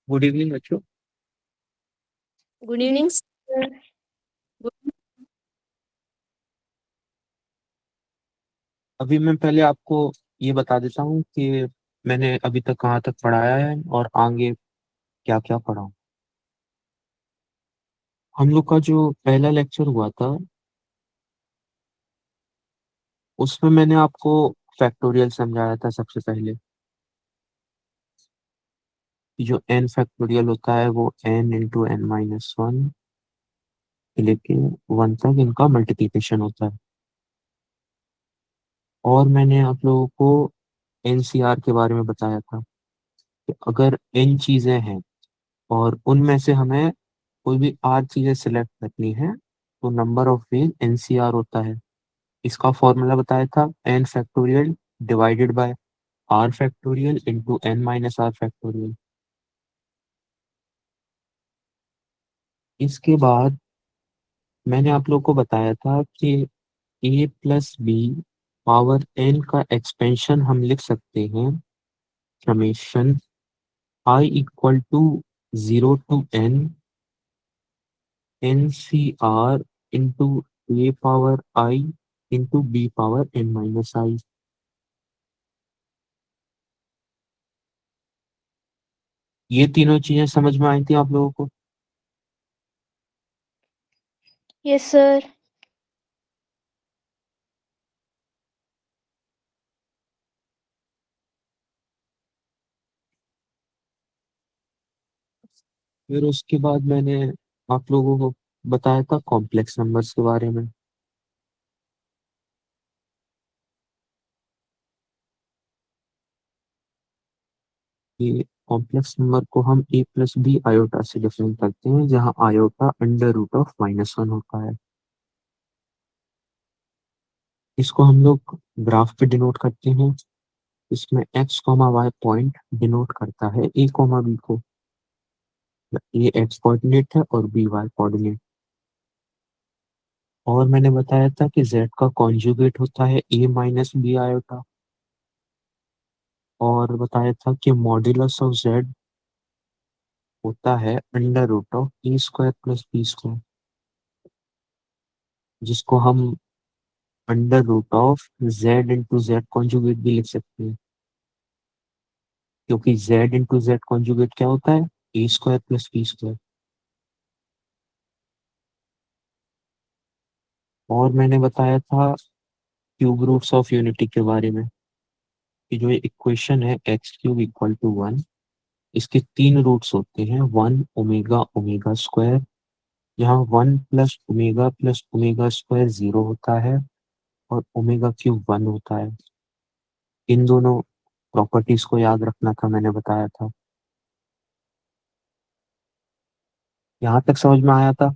Good evening बच्चों। Good evening sir. अभी मैं पहले आपको ये बता देता हूँ कि मैंने अभी तक कहाँ तक पढ़ाया है और आगे क्या क्या पढ़ाऊँ। हम लोग का जो पहला लेक्चर हुआ था उसमें मैंने आपको फैक्टोरियल समझाया था सबसे पहले कि जो एन फैक्टोरियल होता है वो n into n minus one लेके वन तक इनका मल्टीप्लिकेशन होता है। और मैंने आप लोगों को एनसीआर के बारे में बताया था कि अगर एन चीज़ें हैं और उनमें से हमें कोई भी आर चीजें सिलेक्ट करनी है तो नंबर ऑफ वेज एनसीआर होता है। इसका फॉर्मूला बताया था n factorial divided by r factorial into n minus r factorial. इसके बाद मैंने आप लोग को बताया था कि a plus b power n का एक्सपेंशन हम लिख सकते हैं summation i equal to zero to n n c r into a power i into b power n minus i. ये तीनों चीजें समझ में आई थी आप लोगों को। Yes sir. फिर उसके बाद मैंने आप लोगों को बताया था कॉम्प्लेक्स नंबर्स के बारे में कि कॉम्प्लेक्स नंबर को हम ए प्लस बी आयोटा से डिफाइन करते हैं जहां iota under root of minus one होता है। इसको हम लोग ग्राफ पे डिनोट करते हैं। इसमें x comma y point denote करता है ए कॉमा बी को। ये एक्स कोऑर्डिनेट है और बी वाई कोऑर्डिनेट। और मैंने बताया था कि z का कॉन्जुगेट होता है ए माइनस बी आयोटा। और बताया था कि मॉड्यूलस ऑफ z होता है under root of a square plus b square, जिसको हम under root of z into z conjugate भी लिख सकते हैं, क्योंकि जेड इंटू जेड कॉन्जुगेट क्या होता है ए स्क्वायर प्लस बी स्क्वायर। और मैंने बताया था क्यूब रूट्स ऑफ यूनिटी के बारे में कि जो ये इक्वेशन है x cube equal to one, इसके तीन रूट्स होते हैं वन ओमेगा ओमेगा स्क्वायर, यहाँ one plus omega square zero होता है और ओमेगा क्यूब वन होता है। इन दोनों प्रॉपर्टीज को याद रखना था, मैंने बताया था। यहाँ तक समझ में आया था।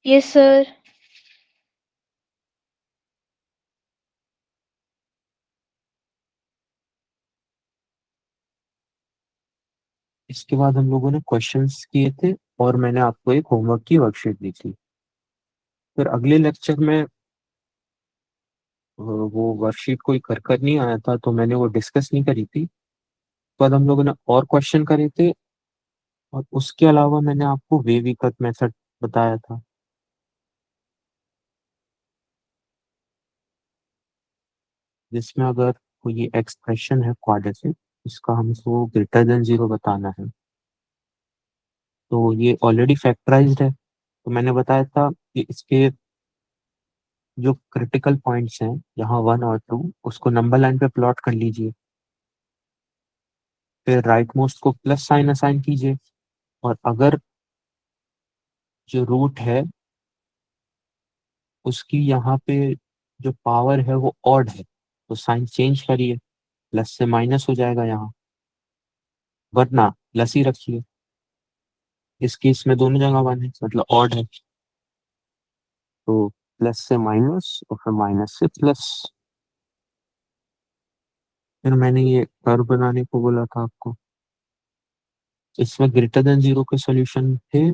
Yes sir. इसके बाद हम लोगों ने क्वेश्चंस किए थे और मैंने आपको एक होमवर्क की वर्कशीट दी थी। फिर अगले लेक्चर में वो वर्कशीट कोई कर कर नहीं आया था तो मैंने वो डिस्कस नहीं करी थी। बाद हम लोगों ने और क्वेश्चन करे थे और उसके अलावा मैंने आपको वेव कट मेथड बताया था, जिसमें अगर कोई एक्सप्रेशन है क्वाड्रेटिक, इसका हमको ग्रेटर देन जीरो बताना है तो ये ऑलरेडी फैक्टराइज्ड है। तो मैंने बताया था कि इसके जो क्रिटिकल पॉइंट्स हैं यहाँ वन और टू, उसको नंबर लाइन पे प्लॉट कर लीजिए। फिर राइट मोस्ट को प्लस साइन असाइन कीजिए और अगर जो रूट है उसकी यहाँ पे जो पावर है वो ऑड है तो साइन चेंज करिए, प्लस से माइनस हो जाएगा यहाँ, वरना प्लस ही रखिए। इस केस में दोनों जगह वन है मतलब ऑड है, तो प्लस से माइनस और फिर माइनस से प्लस। फिर मैंने ये कर्व बनाने को बोला था आपको। इसमें ग्रेटर देन जीरो के सॉल्यूशन थे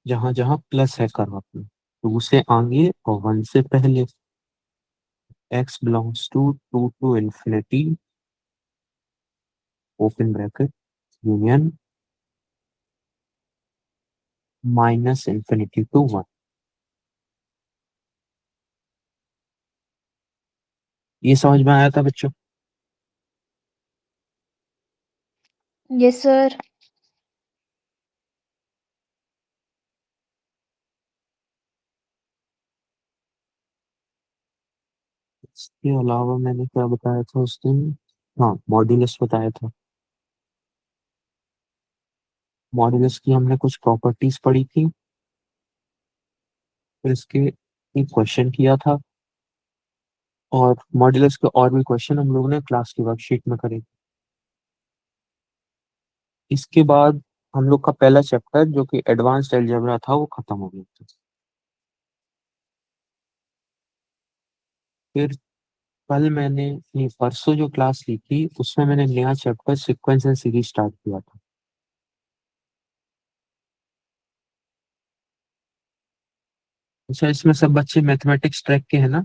जहां जहां प्लस है कर्व अपने, टू से आगे और वन से पहले। x belongs to two to infinity open bracket union minus infinity to 1। ये समझ में आया था बच्चों? Yes, sir. इसके अलावा मैंने क्या बताया था उस दिन? हाँ, मॉड्यूलस बताया था। मॉड्यूलस की हमने कुछ प्रॉपर्टीज पढ़ी थी, फिर इसके एक क्वेश्चन किया था, और मॉड्यूलस के और भी क्वेश्चन हम लोगों ने क्लास की वर्कशीट में करे। इसके बाद हम लोग का पहला चैप्टर जो कि एडवांस्ड अलजेब्रा था वो खत्म हो गया था। फिर कल मैंने नहीं, परसों जो क्लास ली थी उसमें मैंने नया chapter sequence and series start किया था। अच्छा, इसमें सब बच्चे मैथमेटिक्स ट्रैक के हैं ना?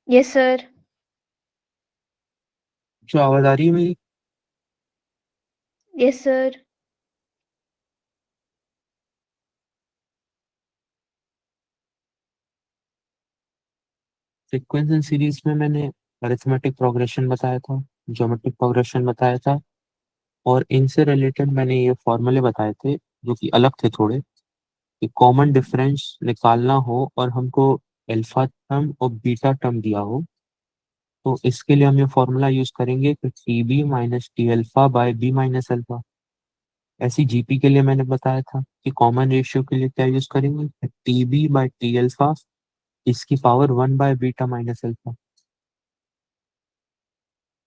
Yes, sir. जो आवाज आ रही है मेरी? Yes, sir. Sequence and series में मैंने अरिथमेटिक प्रोग्रेशन बताया था, ज्योमेट्रिक प्रोग्रेशन बताया था, और इनसे रिलेटेड मैंने ये फॉर्मूले बताए थे जो कि अलग थे थोड़े, कि कॉमन डिफरेंस निकालना हो और हमको अल्फा टर्म और बीटा टर्म दिया हो, तो इसके लिए हम ये फॉर्मूला यूज करेंगे कि t b minus t alpha by b minus alpha. ऐसी जीपी के लिए मैंने बताया था कि कॉमन रेशियो के लिए क्या यूज करेंगे, t b by t alpha इसकी पावर 1/बीटा माइनस अल्फा।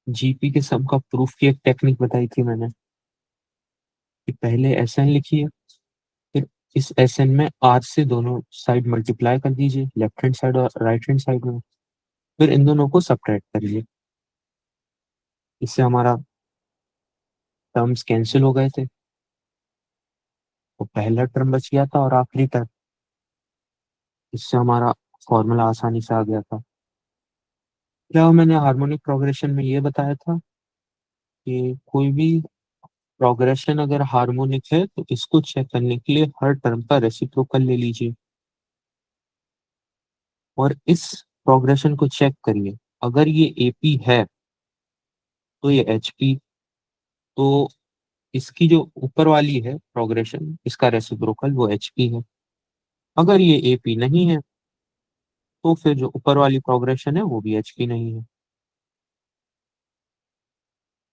जीपी के सम का प्रूफ की एक टेक्निक बताई थी मैंने, कि पहले एस एन लिखिए, फिर इस एस एन में आर से दोनों साइड मल्टीप्लाई कर दीजिए, लेफ्ट हैंड साइड और राइट हैंड साइड में, फिर इन दोनों को सब्ट्रैक्ट करिए। इससे हमारा टर्म्स कैंसिल हो गए थे, तो पहला टर्म बच गया था और आखिरी टर्म, इससे हमारा फॉर्मूला आसानी से आ गया था। क्या मैंने हार्मोनिक प्रोग्रेशन में ये बताया था कि कोई भी प्रोग्रेशन अगर हार्मोनिक है तो इसको चेक करने के लिए हर टर्म का रेसिप्रोकल ले लीजिए, और इस प्रोग्रेशन को चेक करिए। अगर ये एपी है तो ये एचपी, तो इसकी जो ऊपर वाली है प्रोग्रेशन इसका रेसिप्रोकल वो एचपी है। अगर ये एपी नहीं है तो फिर जो ऊपर वाली प्रोग्रेशन है वो भी एचपी नहीं है।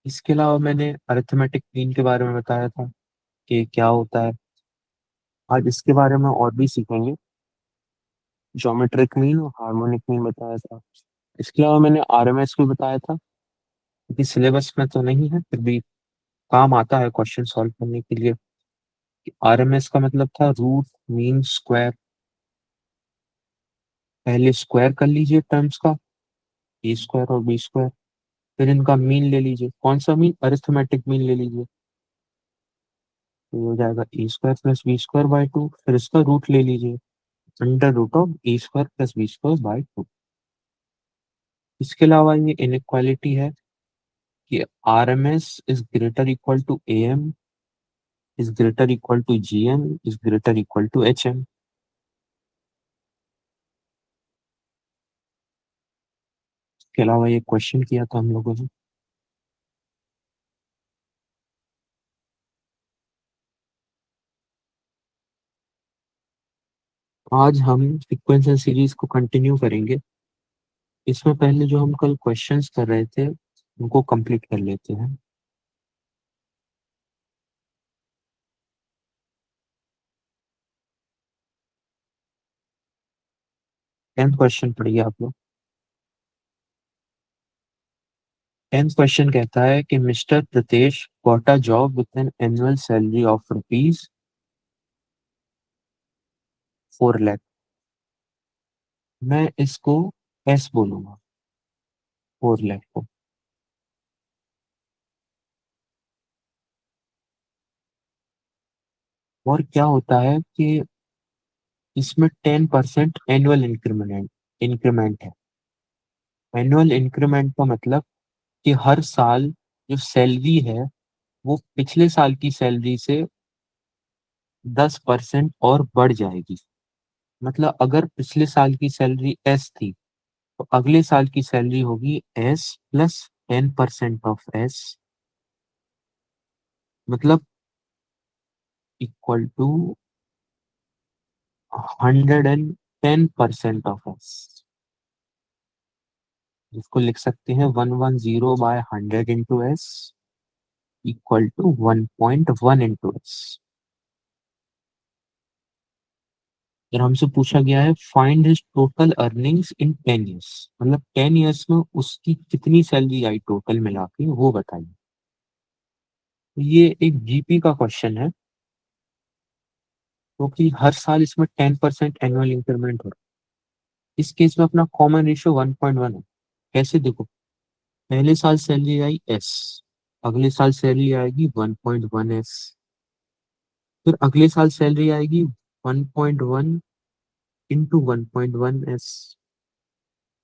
इसके अलावा मैंने अरिथमेटिक मीन के बारे में बताया था कि क्या होता है। आज इसके बारे में और भी सीखेंगे, ज्योमेट्रिक मीन और हार्मोनिक मीन बताया था। इसके अलावा मैंने आरएमएस भी बताया था, क्योंकि सिलेबस में तो नहीं है फिर भी काम आता है क्वेश्चन सॉल्व करने के लिए। आरएमएस का मतलब था रूट मीन स्क्वायर। पहले स्क्वायर कर लीजिए टर्म्स का, ए स्क्वायर और बी स्क्वायर, फिर इनका मीन ले लीजिए। कौन सा मीन? अरिथमेटिक मीन ले लीजिए, तो ये हो जाएगा a square plus b square by two, फिर इसका रूट ले लीजिए, under root of a square plus b square by two. इसके अलावा ये इनइक्वालिटी है कि R M S is greater equal to A M is greater equal to G M is greater equal to H M. इसके अलावा ये question किया था हम लोगों ने। आज हम सीक्वेंस एंड सीरीज को कंटिन्यू करेंगे। इसमें पहले जो हम कल क्वेश्चंस कर रहे थे उनको कंप्लीट कर लेते हैं। 10th क्वेश्चन पढ़िए आप लोग। 10th क्वेश्चन कहता है कि mister Pratesh got a job with an annual salary of ₹4 lakh. मैं इसको एस बोलूंगा, 4 लाख को। और क्या होता है कि इसमें 10% एनुअल इंक्रीमेंट इंक्रीमेंट है। एनुअल इंक्रीमेंट का मतलब कि हर साल जो सैलरी है वो पिछले साल की सैलरी से 10% और बढ़ जाएगी। मतलब अगर पिछले साल की सैलरी एस थी तो अगले साल की सैलरी होगी एस प्लस 10% ऑफ एस, मतलब इक्वल टू 110% ऑफ एस, जिसको लिख सकते हैं 110/100 into s equal to 1.1 into s. फिर हमसे पूछा गया है find his total earnings in 10 years, मतलब 10 ईयर्स में उसकी कितनी सैलरी आई टोटल मिला के वो बताइए। ये एक जीपी का क्वेश्चन है क्योंकि हर साल इसमें 10% एनुअल इंक्रीमेंट हो रहा है। इस केस में अपना कॉमन रेशियो 1.1 है। कैसे देखो, पहले साल सैलरी आई एस, अगले साल सैलरी आएगी 1.1 एस, फिर अगले साल सैलरी आएगी 1.1 इंटू 1.1 एस।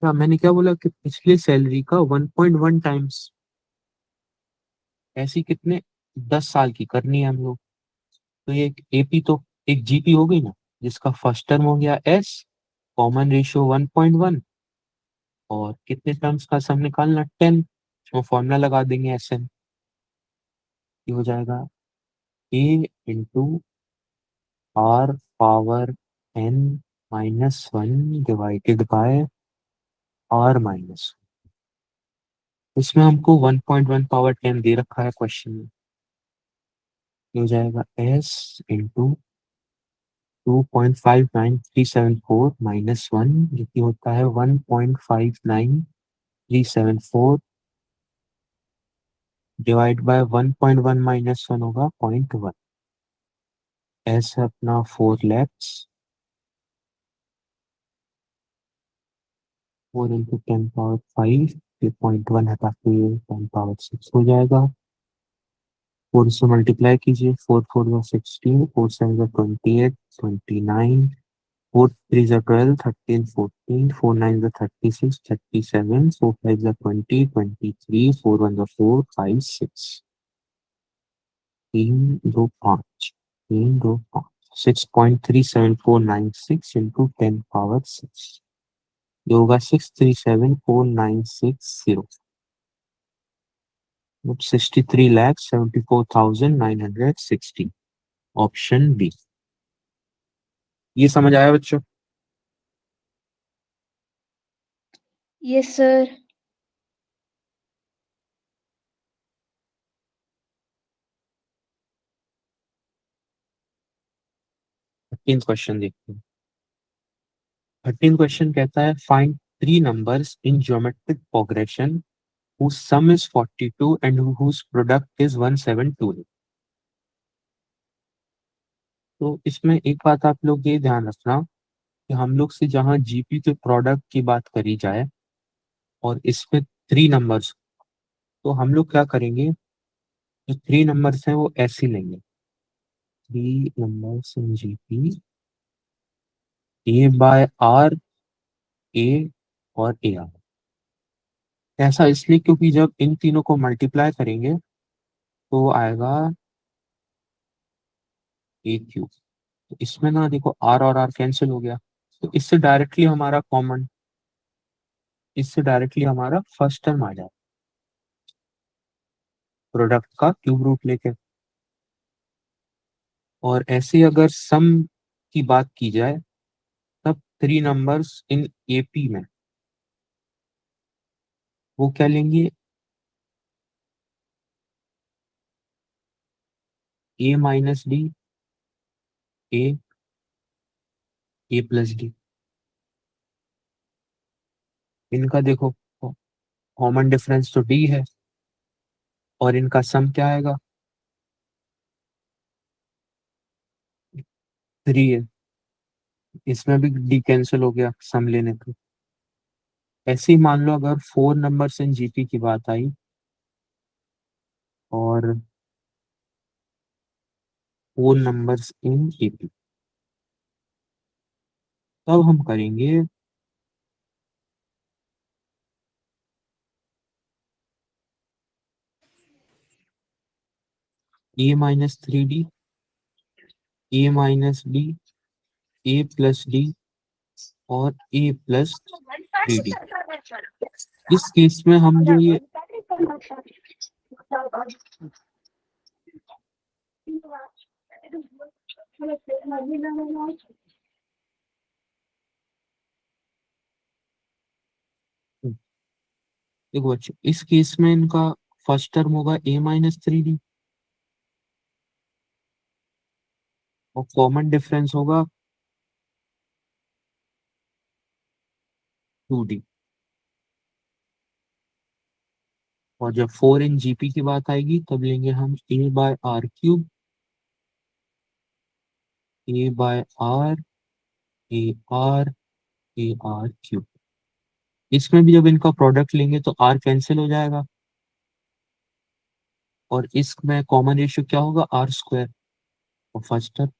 क्या मैंने क्या बोला कि पिछले सैलरी का 1.1 टाइम्स, ऐसी कितने 10 साल की करनी है हम लोग। तो ये एक एपी तो एक जीपी हो गई ना, जिसका फर्स्ट टर्म हो गया एस, कॉमन रेशियो 1.1, और कितने टर्म्स का सम निकालना 10, तो फॉर्मूला लगा देंगे एस एन। ये हो जाएगा a into are power n -1 divided by are minus. इसमें हमको 1.1 पावर 10 दे रखा है क्वेश्चन में। ये हो जाएगा एस इंटू 2.59374 -1, जो कि होता है 1.59374 डिवाइड बाय 1.1 -1 होगा 0.1। एस है अपना 4 lakhs, 4 इंटू 10 पावर 5, ये 0.1 हटा के 10 पावर 6 हो जाएगा। 4 से मल्टीप्लाई कीजिए, 4 4 16, 4 7 28, 29, 4 3 12, 13 14, 4 9 36, 37, 4 5 20, 23, 4 1 4 5 6, 3 2 5, 3 2 5, 6.37496 इंटू 10 पावर 6, ये होगा 6374960, 63,74,960। Option B. ये समझ आया बच्चों? Yes sir. 13 क्वेश्चन देखते हैं। 13 क्वेश्चन कहता है find 3 numbers in geometric progression whose sum is 42 and whose product is 172। तो इसमें एक बात आप लोग ये ध्यान रखना कि हम लोग से जहाँ जीपी के प्रोडक्ट की बात करी जाए और इसमें 3 नंबर्स, तो हम लोग क्या करेंगे, जो 3 नंबर्स हैं वो ऐसे ही लेंगे, 3 numbers in GP a by r, a और ए आर। ऐसा इसलिए क्योंकि जब इन तीनों को मल्टीप्लाई करेंगे तो वो आएगा ए क्यूब। तो इसमें ना देखो आर और आर कैंसिल हो गया, तो इससे डायरेक्टली हमारा फर्स्ट टर्म आ जाए प्रोडक्ट का क्यूब रूट लेके। और ऐसे अगर सम की बात की जाए तब 3 नंबर्स इन एपी में वो क्या लेंगे, ए माइनस डी, ए, ए प्लस डी। इनका देखो कॉमन डिफरेंस तो डी है, और इनका सम क्या आएगा 3 है। इसमें भी डी कैंसिल हो गया सम लेने पे। ऐसे ही मान लो अगर 4 नंबर्स इन जीपी की बात आई और 4 नंबर्स इन एपी, तब हम करेंगे ए माइनस 3D, ए माइनस डी, ए प्लस डी और ए प्लस 3D। इस केस में हम जो ये देखो बच्चों, इस केस में इनका फर्स्ट टर्म होगा ए माइनस 3D और कॉमन डिफरेंस होगा 2D। और जब 4 इन जीपी की बात आएगी तब लेंगे हम a by r cube, a by r, a r, a r cube. इसमें भी जब इनका प्रोडक्ट लेंगे तो आर कैंसिल हो जाएगा और इसमें कॉमन रेशियो क्या होगा, आर स्क्वायर। और फर्स्ट टर्म,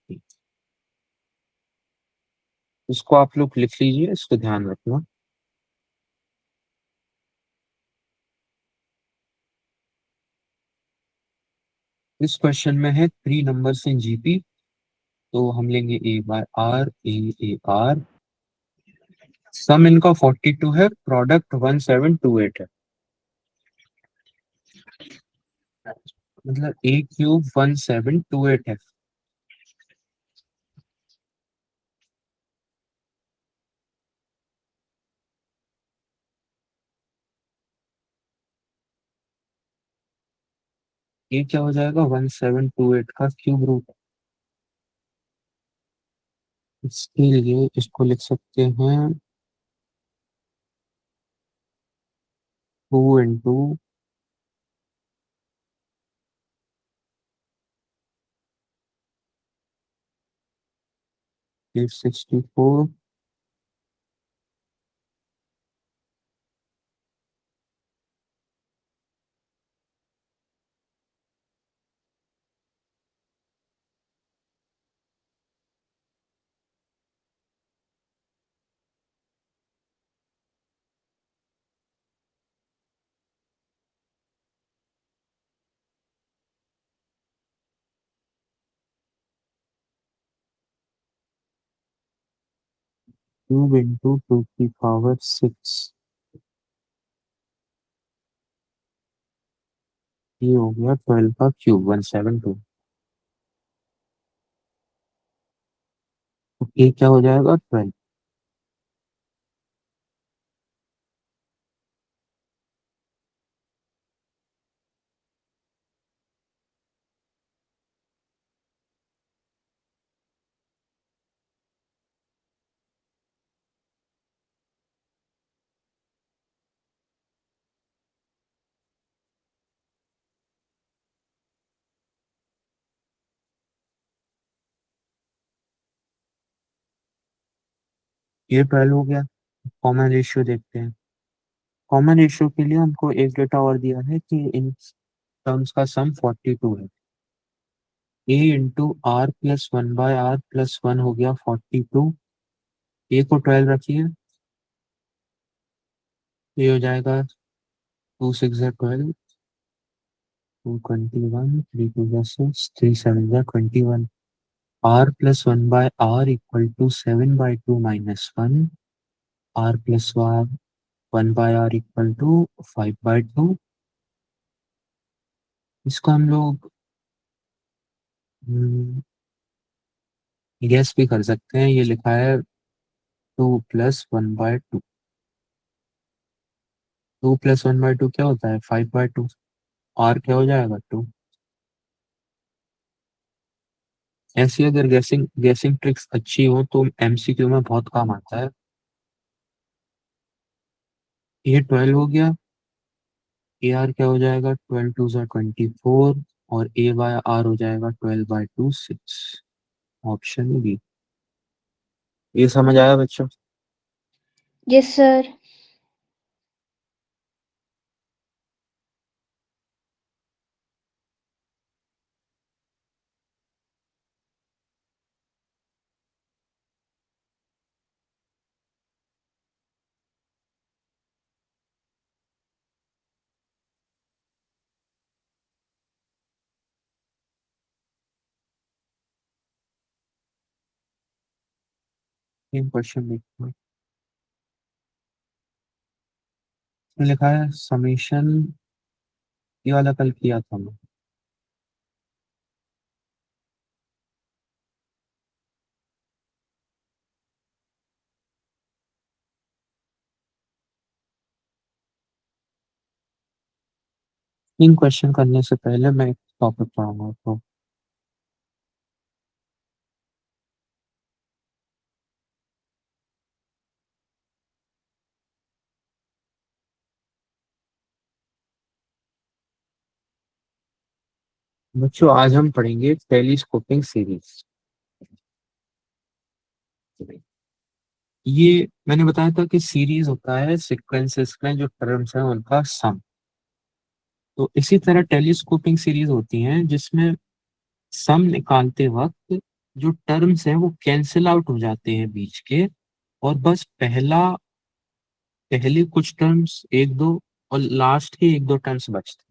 इसको आप लोग लिख लीजिए, इसको ध्यान रखना। इस क्वेश्चन में है 3 नंबर्स इन जीपी, तो हम लेंगे ए बाय आर, ए आर। सम इनका 42 है, प्रोडक्ट 1728 है, मतलब ए क्यूब 1728 है। ये क्या हो जाएगा, 1728 का क्यूब रूट। इसके लिए इसको लिख सकते हैं 2 × 864। क्यूब इंटू 2 की पावर 6, ये हो गया 12 का क्यूब 172। तो ये क्या हो जाएगा, 12। ये 12 हो गया। कॉमन रेशियो देखते हैं। कॉमन रेशियो के लिए हमको एक डेटा और दिया है कि इन टर्म्स का सम 42 है। ए इंटू आर प्लस 1/r+1 हो गया 42। ए को 12 रखिए, ये हो जाएगा 2 × 6 = 12, 2 × 21, 3 × 2 = 6, 3 × 7 = 21। r plus 1/r equal to 7/2 - 1, r plus 1/r equal to 5/2। इसको हम लोग गैस भी कर सकते हैं, ये लिखा है 2 + 1/2। 2 + 1/2 क्या होता है, 5/2। r क्या हो जाएगा, 2। ऐसी अगर गैसिंग गैसिंग ट्रिक्स अच्छी हो तो एमसीक्यू में बहुत काम आता है। ये 12 हो गया। ए आर क्या हो जाएगा, 12 × 2 = 24 और ए बाय आर हो जाएगा 12/2 6। Option B. ये समझ आया बच्चों। Yes sir. सेम क्वेश्चन देखो, इसमें लिखा है समेशन, ये वाला कल किया था मैं। इन क्वेश्चन करने से पहले मैं एक टॉपिक पढ़ाऊंगा आपको। बच्चों आज हम पढ़ेंगे टेलीस्कोपिंग सीरीज। ये मैंने बताया था कि सीरीज होता है सीक्वेंसेस में जो टर्म्स है उनका सम। तो इसी तरह टेलीस्कोपिंग सीरीज होती हैं जिसमें सम निकालते वक्त जो टर्म्स हैं वो कैंसिल आउट हो जाते हैं बीच के, और बस पहले कुछ टर्म्स एक दो और लास्ट के एक दो टर्म्स बचते हैं।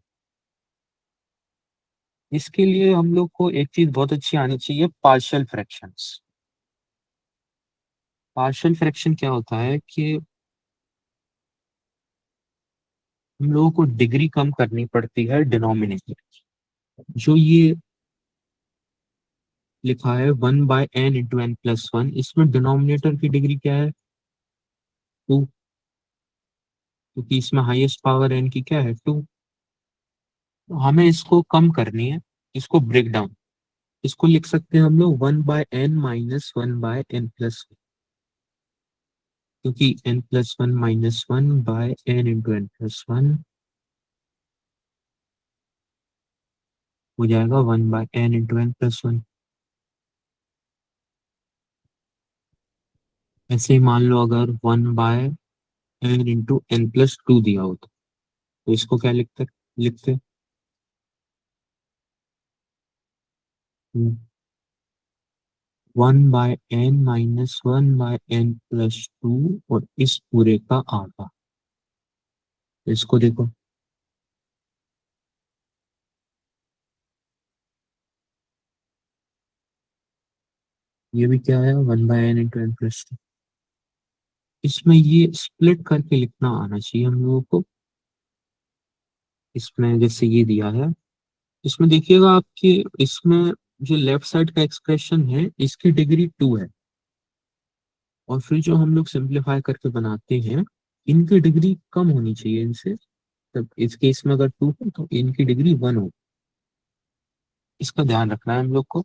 इसके लिए हम लोग को एक चीज बहुत अच्छी आनी चाहिए, पार्शियल फ्रैक्शंस। पार्शियल फ्रैक्शन क्या होता है कि हम लोगों को डिग्री कम करनी पड़ती है डिनोमिनेटर। जो ये लिखा है 1/n × n+1, इसमें डिनोमिनेटर की डिग्री क्या है? 2, क्योंकि इसमें हाईएस्ट पावर n की क्या है? 2। तो हमें इसको कम करनी है, इसको ब्रेक डाउन। इसको लिख सकते हैं हम लोग 1/n - 1/n+1, क्योंकि n+1 - 1/n × n+1 हो जाएगा 1/n × n+1। ऐसे ही मान लो अगर 1/n × n+2 दिया होता तो इसको क्या लिखते लिखते। 1/n - 1/n+2 और इस पूरे का आधा। इसको देखो, ये भी क्या है? 1/n × n+2। इसमें ये स्प्लिट करके लिखना आना चाहिए हम लोगों को। इसमें जैसे ये दिया है, इसमें देखिएगा आपके, इसमें जो लेफ्ट साइड का एक्सप्रेशन है इसकी डिग्री 2 है, और फिर जो हम लोग सिंप्लीफाई करके बनाते हैं इनकी डिग्री कम होनी चाहिए इनसे। तब इस केस में अगर 2 है तो इनकी डिग्री 1 हो। इसका ध्यान रखना है हम लोग को।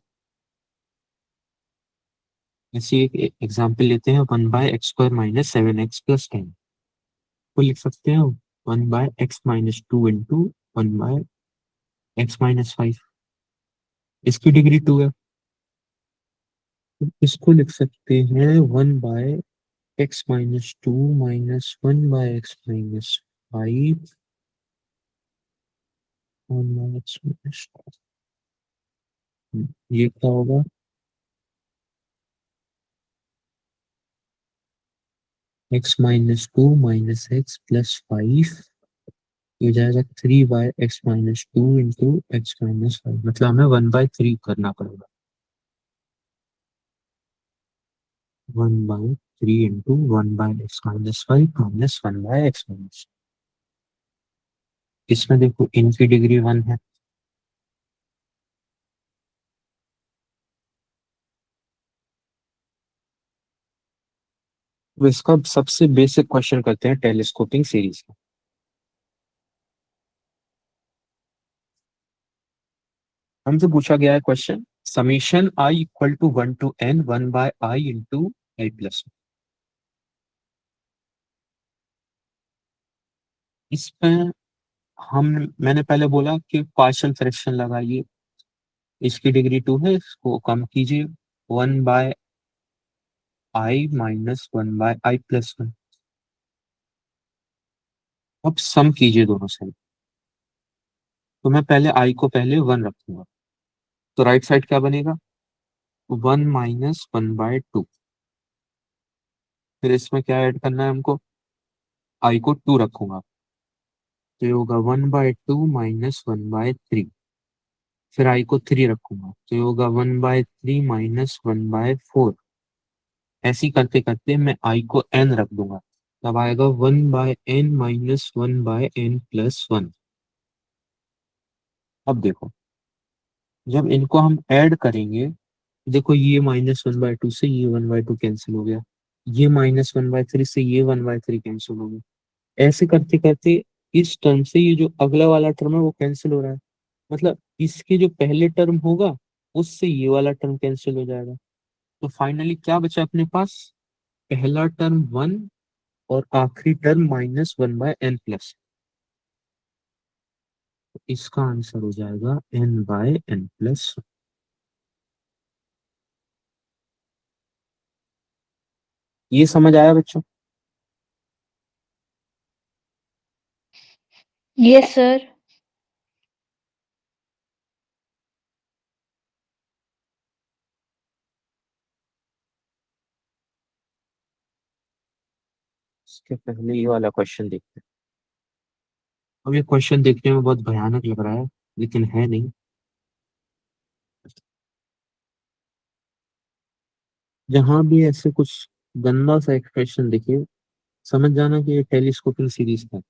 ऐसे एक एग्जाम्पल लेते हैं, 1/x² - 7x + 10 को लिख सकते हैं 1/x - 2 × 1/x - 5। इसकी डिग्री 2 है, तो इसको लिख सकते हैं 1/x - 2 - 1/x - 5, 1/x - ये क्या होगा? x - 2 - x + 5 हो जाएगा 3/x - 2 × x - 5, मतलब हमें 1/3 करना पड़ेगा। 1/3 × 1/x - 5 - 1/x - इसमें देखो इनकी डिग्री 1 है। तो इसका सबसे बेसिक क्वेश्चन करते हैं टेलीस्कोपिंग सीरीज का। हमसे पूछा गया है question, summation i = 1 to n 1/i × इसमें हम मैंने पहले बोला कि पार्शियल फ्रैक्शन लगाइए। इसकी डिग्री 2 है, इसको कम कीजिए 1/i - 1/i+1। अब सम कीजिए दोनों साइड। तो मैं पहले i को पहले 1 रखूंगा, तो राइट साइड क्या बनेगा? 1 - 1/2। फिर इसमें क्या ऐड करना है हमको? i को 2 रखूंगा, तो ये होगा 1/2 - 1/3। फिर i को 3 रखूंगा, तो ये होगा 1/3 - 1/4। ऐसे ही करते करते मैं आई को एन रख दूंगा, तब आएगा 1/n-1/n+1। अब देखो, जब इनको हम ऐड करेंगे, देखो ये -1/2 से ये 1/2 कैंसिल हो गया, ये -1/3 से ये 1/3 कैंसिल हो गया। ऐसे करते करते इस टर्म से ये जो अगला वाला टर्म है वो कैंसिल हो रहा है, मतलब इसके जो पहले टर्म होगा उससे ये वाला टर्म कैंसिल हो जाएगा। तो फाइनली क्या बचा अपने पास? पहला टर्म 1 और आखिरी टर्म -1/n+। तो इसका आंसर हो जाएगा n/n+। ये समझ आया बच्चों? Yes, sir. इसके पहले ये वाला क्वेश्चन देखते हैं। अब ये क्वेश्चन देखने में बहुत भयानक लग रहा है, लेकिन है नहीं। जहां भी ऐसे कुछ गंदा सा एक्सप्रेशन दिखे, समझ जाना कि ये टेलीस्कोपिंग सीरीज है।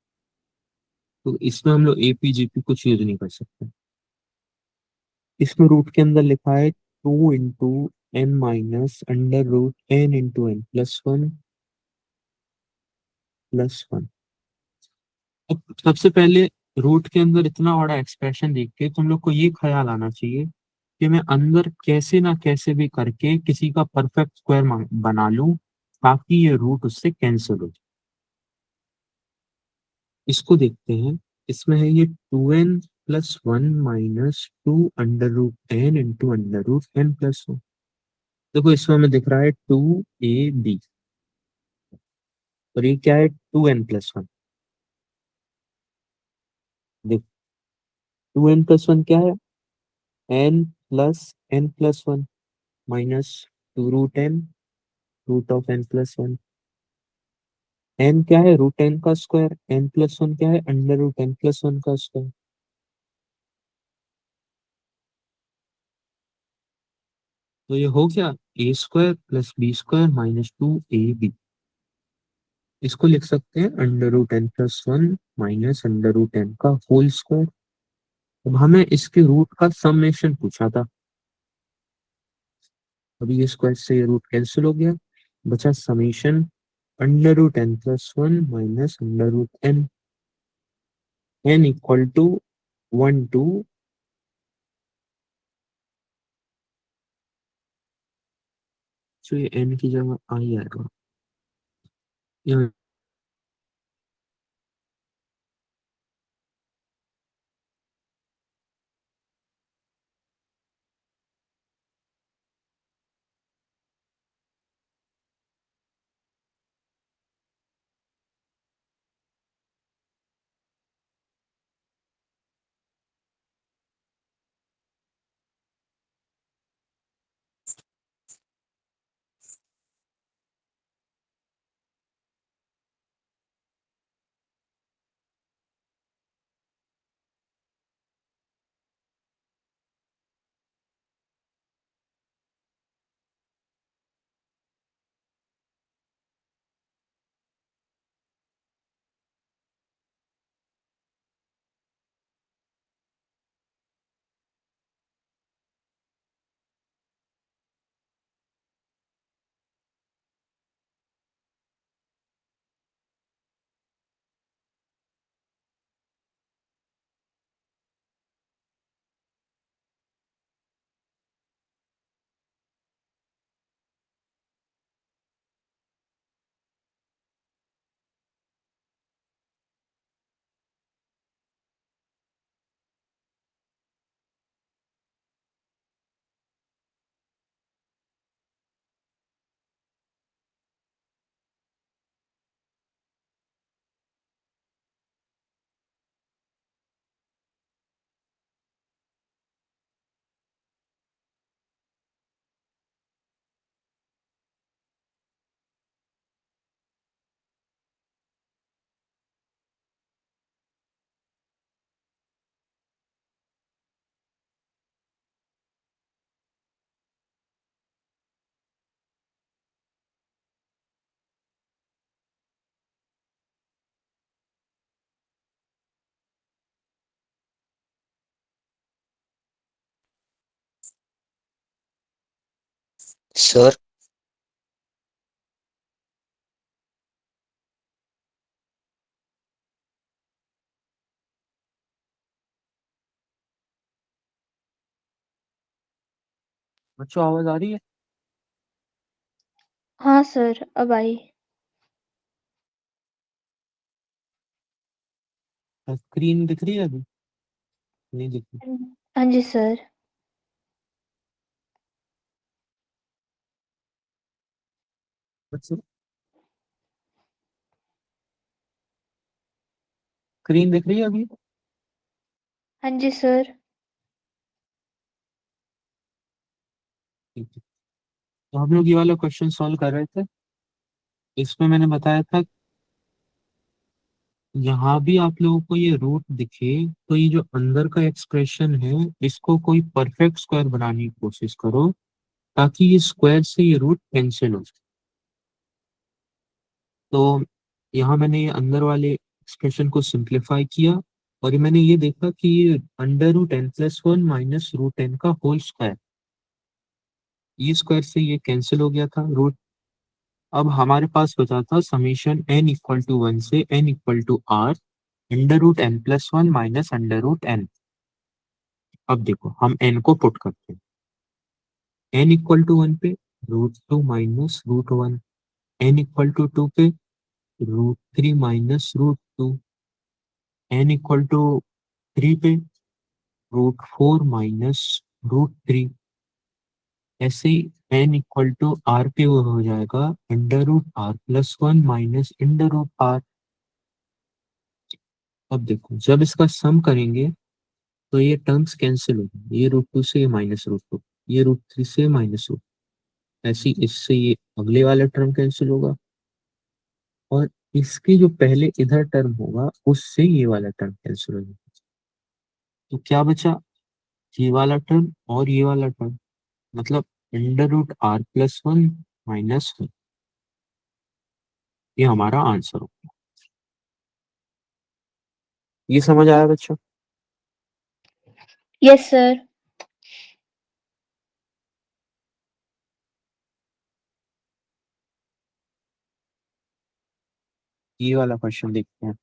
तो इसमें हम लोग एपीजीपी कुछ यूज नहीं कर सकते। इसमें रूट के अंदर लिखा है 2 × n-√n+1 +1। अब सबसे पहले रूट के अंदर इतना बड़ा एक्सप्रेशन देख के तुम लोग को ये ख्याल आना चाहिए कि मैं अंदर कैसे ना कैसे भी करके किसी का परफेक्ट स्क्वायर बना लूं, ताकि ये रूट उससे कैंसिल हो जाए। इसको देखते हैं। इसमें है ये 2n+1 - 2 √n × n+1। देखो इसमें हमें दिख रहा है 2ab, और ये क्या है? 2n+1। देख, 2n+1 क्या है? n+n+1 -2 √n √n+1। n क्या है? √n का स्क्वायर। n+1 क्या है? √n+1 का स्क्वायर। तो ये हो गया a² + b² - 2ab। इसको लिख सकते हैं √n+1 -√n का होल स्क्वायर। अब हमें इसके रूट का समेशन पूछा था। अभी ये स्क्वायर से ये रूट कैंसिल हो गया, बचा summation √n+1 -√n। n = 1 to, तो ये n की जगह आई आएगा यहाँ। सर बच्चों आवाज आ रही है? हाँ सर, अब आई। स्क्रीन दिख रही है अभी? नहीं दिख रही। हाँ जी सर। बच्चों स्क्रीन दिख रही है अभी? हाँ जी सर। ठीक है। तो हम लोग ये वाला क्वेश्चन सॉल्व कर रहे थे। इसमें मैंने बताया था यहाँ भी आप लोगों को ये रूट दिखे तो ये जो अंदर का एक्सप्रेशन है इसको कोई परफेक्ट स्क्वायर बनाने की कोशिश करो ताकि ये स्क्वायर से ये रूट कैंसिल हो। तो यहाँ मैंने ये अंदर वाले एक्सप्रेशन को सिंप्लीफाई किया और मैंने ये देखा कि ये under root n plus one minus root n का होल स्क्वायर, ये स्क्वायर से ये कैंसिल हो गया था रूट। अब हमारे पास बचा था summation n equal to one से n equal to r under root n plus one minus under root n. अब देखो हम एन को पुट करते हैं। एन इक्वल टू वन पे root two minus root one, n equal to two पे root three minus root two, n equal to three पे root four minus root three. ऐसे ही एन इक्वल टू आर पे वो हो जाएगा under root r plus one minus under root r. अब देखो जब इसका सम करेंगे तो ये टर्म्स कैंसिल हो गए, ये रूट टू से माइनस रूट टू, ये रूट थ्री से माइनस रूट, ऐसे ही इससे ये अगले वाला टर्म कैंसिल होगा और इसके जो पहले इधर टर्म होगा उससे ये वाला टर्म कैंसिल होगा। तो क्या बचा? ये वाला टर्म और ये वाला टर्म, मतलब under root r plus one minus one, ये हमारा आंसर होगा। ये समझ आया बच्चों? Yes sir. ये वाला क्वेश्चन देखते हैं।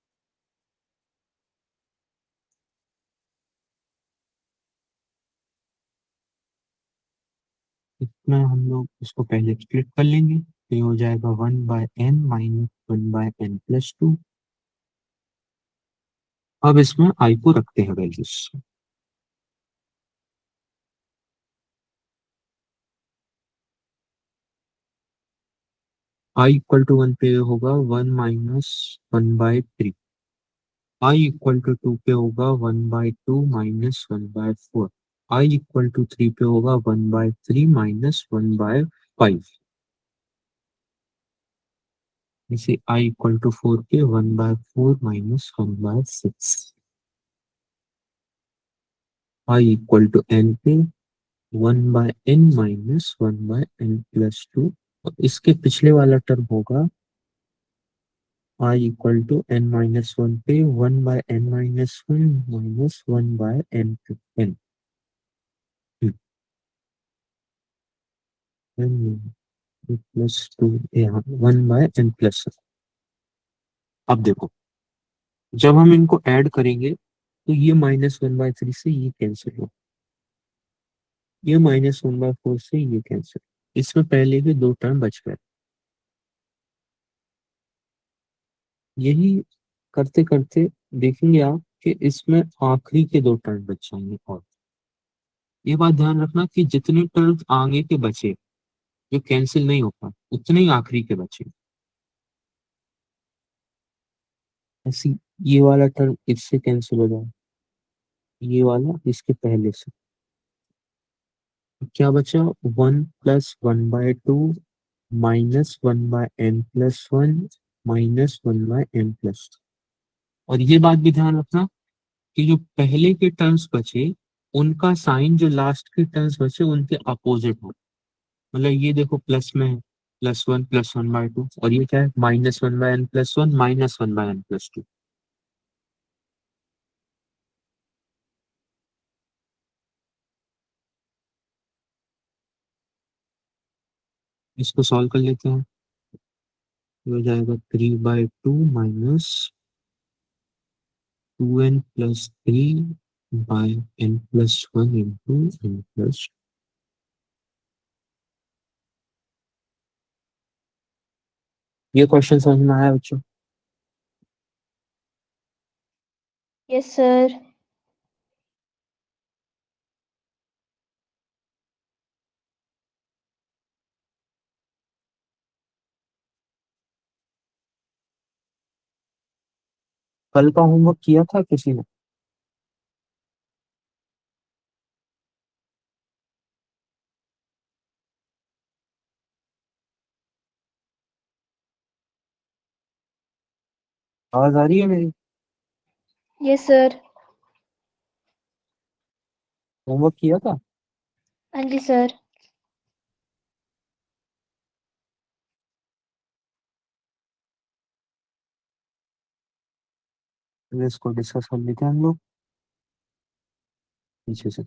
इसमें हम लोग इसको पहले स्प्लिट कर लेंगे तो ये हो जाएगा one by n minus one by n plus two. अब इसमें आई को रखते हैं values. I equal to one पे होगा one minus one by three, i equal to two पे होगा one by two minus one by four, i equal to three पे होगा one by three minus one by five. इसे i equal to four पे one by four minus one by six, I equal to n पे one by n minus one by n plus two. और इसके पिछले वाला term होगा i equal to n minus one पे one by n minus one minus one by n n plus two, यहाँ one by n plus. अब देखो जब हम इनको ऐड करेंगे तो ये माइनस वन बाय थ्री से ये कैंसिल हो, ये माइनस वन बाय फोर से ये कैंसिल, इसमें पहले के दो टर्म बच गए। यही करते करते देखेंगे आप कि इसमें आखिरी के दो टर्म बच जाएंगे। और ये बात ध्यान रखना कि जितने टर्म आगे के बचे जो कैंसिल नहीं होता उतने ही आखिरी के बचे। ऐसी ये वाला टर्म इससे कैंसिल हो जाए, ये वाला इसके पहले से। तो क्या बचा? One plus one by two minus one by n plus one minus one by n plus. और ये बात भी ध्यान रखना कि जो पहले के टर्म्स बचे उनका साइन जो लास्ट के टर्म्स बचे उनके अपोजिट हो। मतलब ये देखो प्लस में है प्लस वन बाय टू, और ये क्या है minus one by n plus one minus one by n plus two. इसको सॉल्व कर लेते हैं। ये हो जाएगा 3/2 माइनस 2n+3/n+1 इंटू n+। ये क्वेश्चन समझ में आया बच्चों? Yes sir. कल का होमवर्क किया था किसी ने? आवाज आ रही है मेरी? Yes sir. होमवर्क किया था? हाँ जी सर। तो इसको डिस्कस कर लेते हैं हम लोग पीछे से।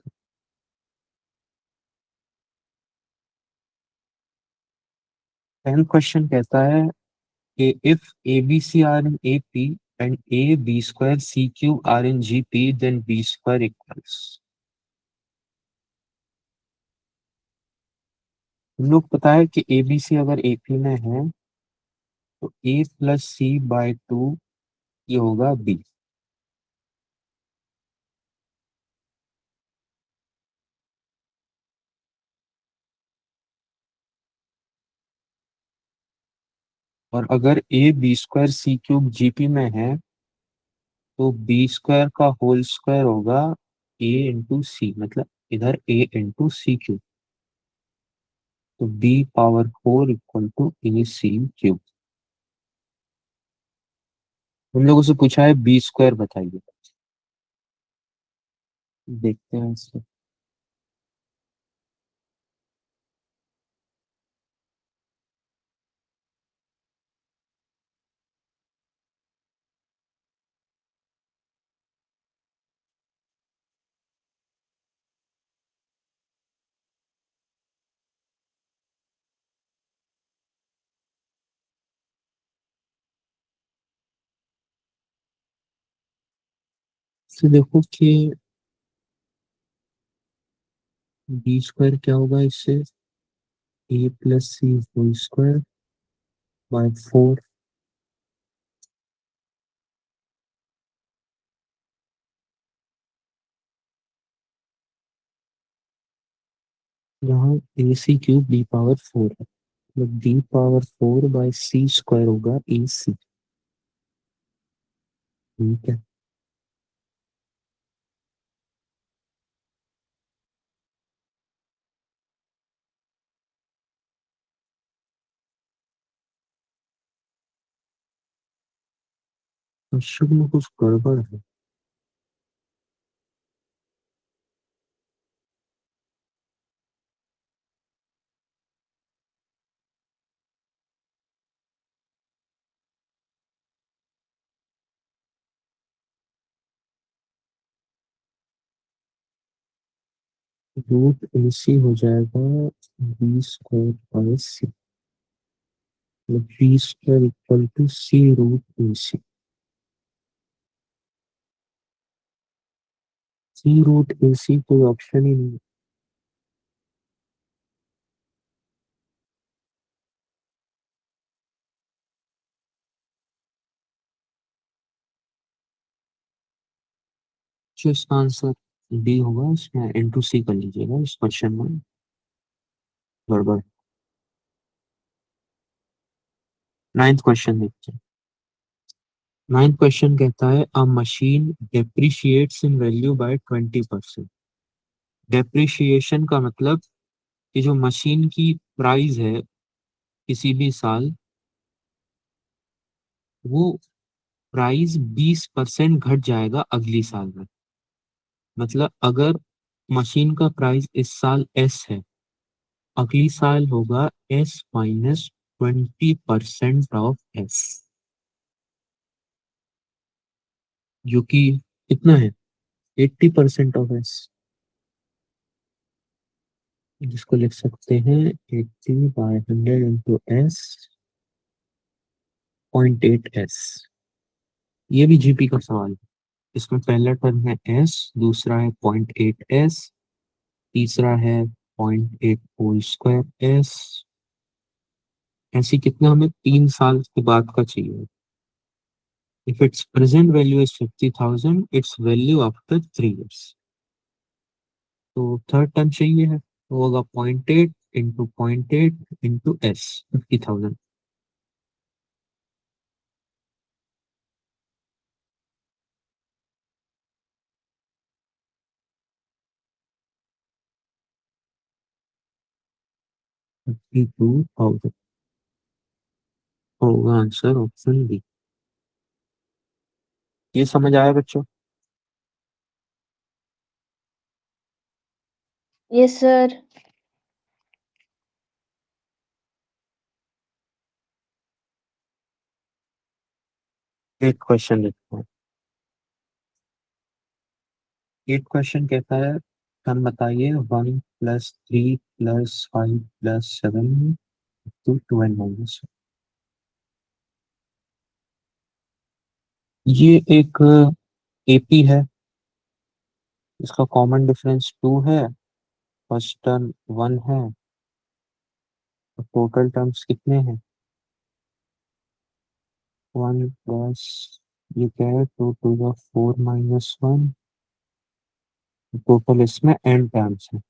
10th क्वेश्चन कहता है कि if a b c are in A P and a b square c cube are in G P then b square equals. हम लोग पता है कि ए बी सी अगर ए पी में है तो a+c/2 ये होगा बी। और अगर a b square c cube GP में है तो बी स्क्वायर का होल स्क्वायर होगा ए इंटू सी, मतलब इधर ए इंटू सी क्यूब। तो b⁴ equal to a c cube. हम लोगों से पूछा है बी स्क्वायर बताइए। देखते हैं इससे। तो देखो कि बी स्क्वायर क्या होगा इससे, a+c होल स्क्वायर/4। यहाँ ए सी क्यूब b⁴ है, मतलब b⁴/c² होगा ए सी। ठीक है। क्वेश्चन में कुछ गड़बड़ है। रूट AC हो जाएगा b² बाय c, मतलब b² equal to c√AC। c√AC कोई ऑप्शन ही नहीं। जो इसका आंसर डी होगा, इसमें इंटू सी कर लीजिएगा इस क्वेश्चन में। गड़बड़। 9th क्वेश्चन देखते हैं। 9th क्वेश्चन कहता है अ machine depreciates in value by 20%। Depreciation का मतलब कि जो मशीन की प्राइस है किसी भी साल, वो प्राइस 20% घट जाएगा अगली साल में। मतलब अगर मशीन का प्राइस इस साल एस है, अगली साल होगा S-20% ऑफ एस, जो कि कितना है, 80% ऑफ एस। जिसको लिख सकते हैं 80/100 इंटू एस 0.8 s। ये भी जीपी का सवाल है। इसमें पहला टर्म है एस, दूसरा है 0.8 s, तीसरा है 0.8 होल स्क्वायर एस। ऐसी कितना हमें 3 साल के बाद का चाहिए। If it's present value is 50,000, it's value after 3 years। तो थर्ड टर्म चाहिए है, तो होगा 0.8 इंटू 0.8 इंटू एस 50,000। 52,000 होगा आंसर ऑप्शन बी। ये समझ आया बच्चों? Yes, sir. एक क्वेश्चन लिखते हैं। एक क्वेश्चन कहता है, हम बताइए 1 + 3 + 5 + 7 to 2n-1। ये एक एपी है, इसका कॉमन डिफरेंस 2 है, फर्स्ट टर्म 1 है, तो टोटल टर्म्स कितने हैं? 1 प्लस, ये क्या है, 2 × 4 - 1। टोटल इसमें n टर्म्स है।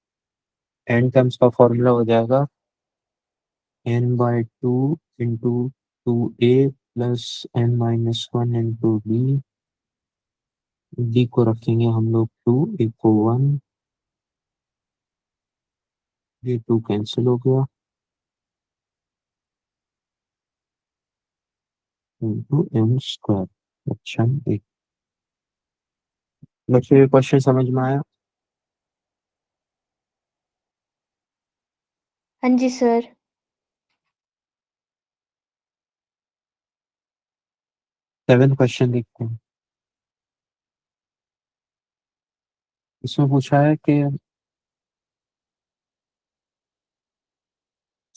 n टर्म्स का फॉर्मूला हो जाएगा n/2 into 2a plus n-1 into b। d को रखेंगे हम लोग 2, a को 1, ये 2 कैंसिल हो गया, इंटू m²। Option A. बच्चों ये क्वेश्चन समझ में आया? हाँ जी, सर। 7 क्वेश्चन देखते हैं। इसमें पूछा है कि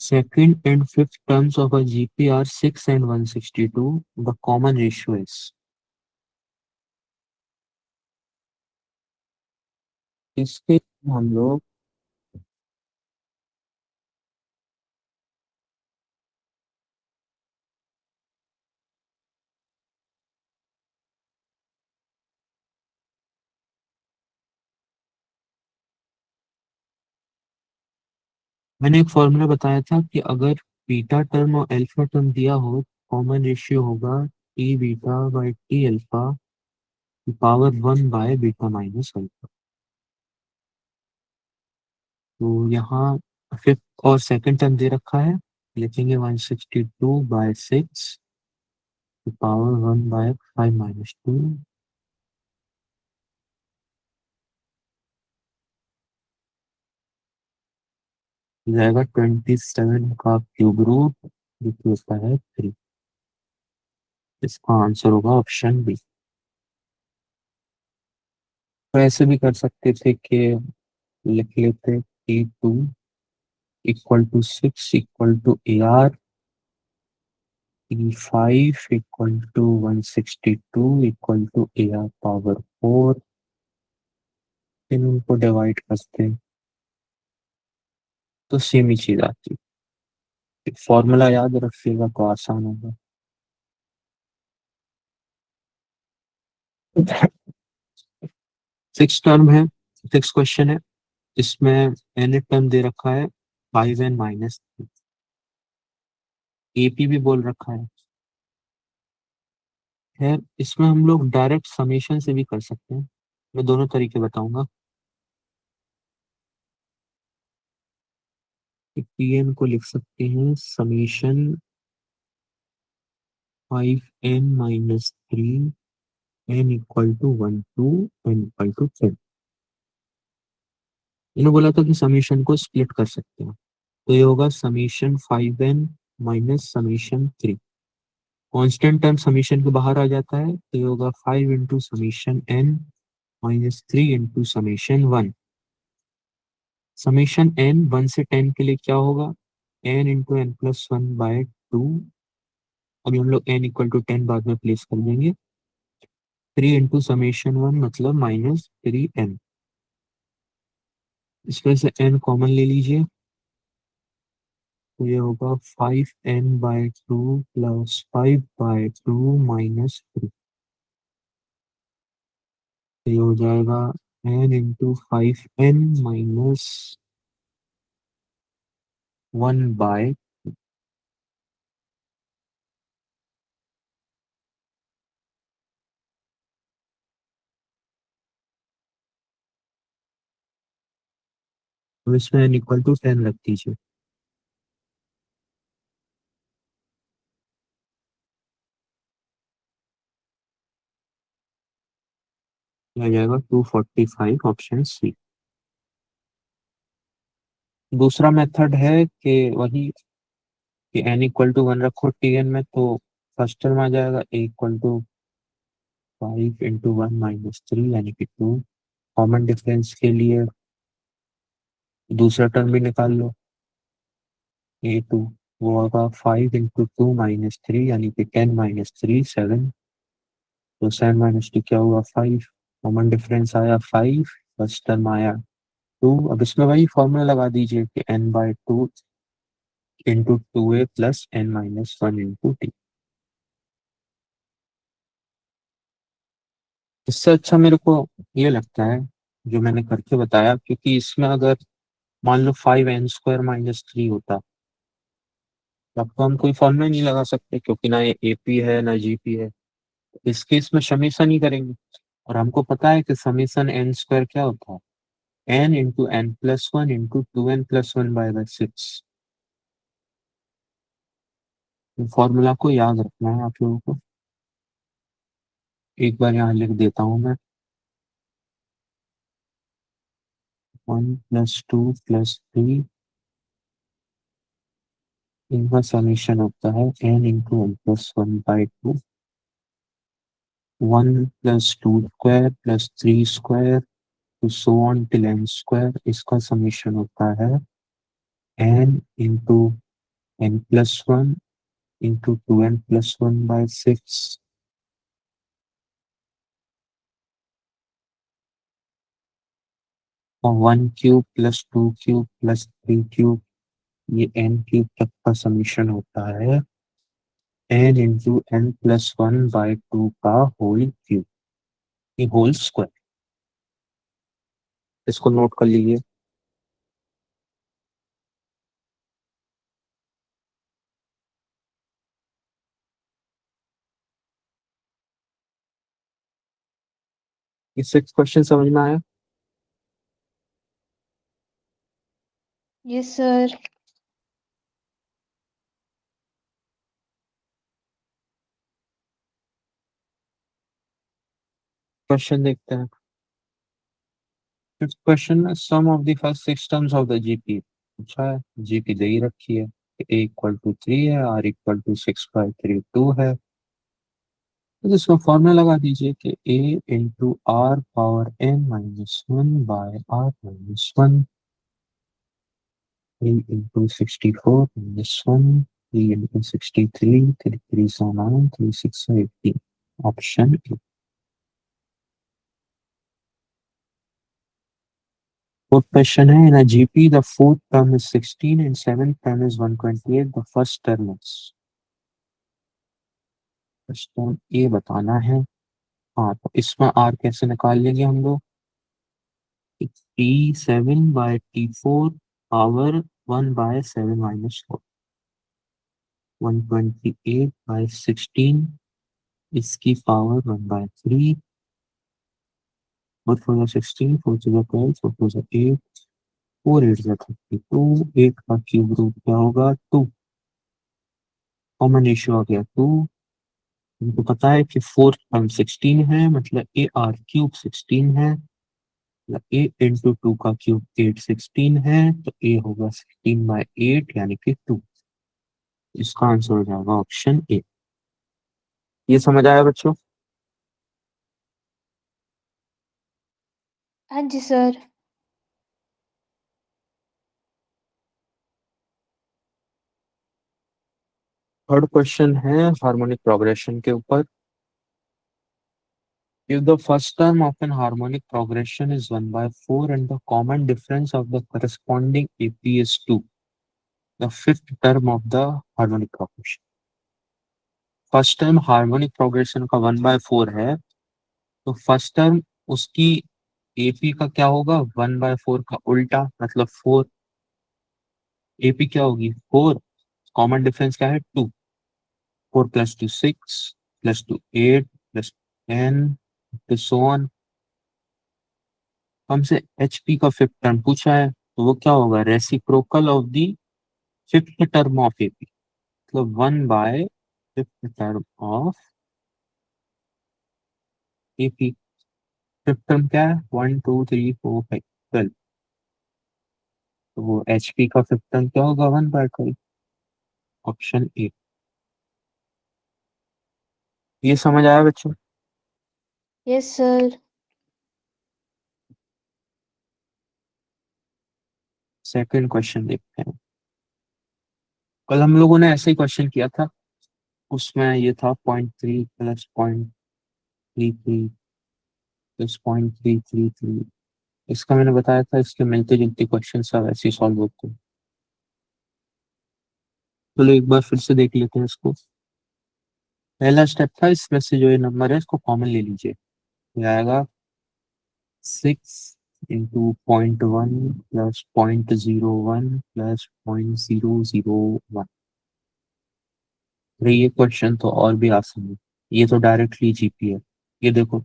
second and fifth terms of a GP are 6 and 162. The common ratio is। इसके हम लोग मैंने एक फॉर्मूला बताया था कि अगर बीटा टर्म और अल्फा टर्म दिया हो, कॉमन रेशियो होगा T β/T α पावर 1/β - अल्फा। तो यहाँ फिफ्थ और सेकंड टर्म दे रखा है, लिखेंगे 162/6 पावर 1/5 - 2। जाएगा 27 का क्यूब रूट, जो कि होता है 3। इसका आंसर होगा ऑप्शन बी। तो ऐसे भी कर सकते थे कि लिख लेते T2 = 6 = AR, T5 = 162 AR power 4। इन उनको डिवाइड करते हैं तो सेम ही चीज आती है। फॉर्मूला याद रखिएगा तो आसान होगा। सिक्स टर्म है, सिक्स क्वेश्चन है। इसमें एन टर्म दे रखा है 5n - 3। एपी भी बोल रखा है। इसमें हम लोग डायरेक्ट समेशन से भी कर सकते हैं। मैं दोनों तरीके बताऊंगा। पीएन को लिख सकते हैं summation 5n - 3 n = 1 to n = 10। इन्होंने बोला था कि समेशन को स्प्लिट कर सकते हैं, तो ये होगा summation 5n - summation 3। Constant term summation के बाहर आ जाता है, तो ये होगा 5 into summation n - 3 into summation 1। Summation n 1 से 10 के लिए क्या होगा, n into n plus one by two. अभी हम लोग n इक्वल टू 10 बाद में प्लेस कर देंगे। 3 इंटू समेशन वन मतलब -3n। इसमें से n कॉमन ले लीजिए, तो ये होगा 5n/2 प्लस 5/2 माइनस 3। ये हो जाएगा n इंटू 5n माइनस 1/। तो इसमें n इक्वल टू 10 रख दीजिए। ये आ जाएगा 245, ऑप्शन सी। दूसरा मेथड है कि वही कि n इक्वल टू 1 रखो Tn में, तो फर्स्ट टर्म आ जाएगा a equal to 5 into 1 minus 3 यानी कि 2। कॉमन डिफरेंस के लिए दूसरा टर्म भी निकाल लो, a2। वो होगा 5 इंटू 2 माइनस 3 यानी कि 10 - 3 7। तो 7 - 2 क्या हुआ 5। कॉमन डिफरेंस आया 5, फर्स्ट टर्म आया 2। अब इसमें वही फॉर्मूला लगा दीजिए कि n/2 into 2a plus n - 1 into T. इससे अच्छा मेरे को ये लगता है जो मैंने करके बताया, क्योंकि इसमें अगर मान लो 5n² - 3 होता, तब तो हम कोई फॉर्मूला नहीं लगा सकते, क्योंकि ना ये एपी है ना जीपी है। इस केस में समीशन ही करेंगे। और हमको पता है कि समीशन n² क्या होता है, n into n+1 into 2n+1/6। Formula को याद रखना है आप लोगों को। एक बार यहाँ लिख देता हूँ मैं। 1+2+3, इनका समीशन होता है n into n+1/2। 1+2² + 3² to so on till n²। इसका समीशन होता है n into n+1 into 2n+1/6। और 1³ + 2³ + 3³, ये n³ तक का समीशन होता है n इंटू n+1/2 का होल क्यूब, ये होल स्क्वायर। इसको नोट कर लीजिए। ये 6 क्वेश्चन समझ में आया। Yes sir. क्वेश्चन देखते हैं। Fifth question, sum of the first 6 terms of the GP. अच्छा है, जीपी दे ही रखी है, ए इक्वल टू 3 है, आर इक्वल टू 6/3 2 है। तो इसमें फॉर्मूला लगा दीजिए कि a into are power n - 1/r - 1, 3 into 64 - 1, 3 into 63, 3 3 9, 3 6 18, option A. Fourth question है, in a GP the fourth term is 16 and seventh term is 128, the first term is. First term a बताना है। हाँ, तो इसमें are कैसे निकाल लेंगे हम लोग, T7/T4 पावर 1/7 - 4। 128/16, इसकी पावर 1/3। 4 4 16, 4 2 12, 4 2 8, 4 8 32। 8 का क्यूब रूट क्या होगा 2। कॉमन रेशियो आ गया 2। हमको पता है कि फोर्थ टर्म 16 है, मतलब AR³ 16 है, मतलब A इंटू 2 का क्यूब 8 16 है, तो A होगा 16/8 यानी कि 2। इसका आंसर हो जाएगा ऑप्शन ए। ये समझ आया बच्चों। हाँ जी सर। थर्ड क्वेश्चन है हार्मोनिक प्रोग्रेशन के ऊपर। If the first term of an harmonic progression is 1 by 4 and the common difference of the corresponding AP is 2, the fifth term of the harmonic progression। First term harmonic progression का 1/4 है, तो first term उसकी AP का क्या होगा, 1/4 का उल्टा मतलब 4। एपी क्या होगी 4, कॉमन डिफरेंस क्या है 2। 4 + 2 6 + 2 8 + 10 तो सो ऑन। हमसे एचपी का फिफ्थ टर्म पूछा है, तो वो क्या होगा, reciprocal of the fifth term of AP, मतलब 1/5 term of AP. Fifth term क्या है, 1 2 3 4 5 12, तो वो एचपी का फिफ्थ टर्म क्या होगा, 1/12। Option A. ये समझ आया बच्चों। Yes sir. सेकंड क्वेश्चन देखते हैं। कल हम लोगों ने ऐसे ही क्वेश्चन किया था, उसमें ये था 0.3 + 0.33 + 0.333। इसका मैंने बताया था, इसके मिलते जुलते क्वेश्चन सब ऐसे ही सॉल्व होते हैं। चलो एक बार फिर से देख लेते हैं इसको। पहला स्टेप था, इसमें से जो ये नंबर है इसको कॉमन ले लीजिए, ये आएगा 6 × 0.1 + 0.01 + 0.001। अरे ये क्वेश्चन तो और भी आसान है, ये तो डायरेक्टली जीपी है। ये देखो,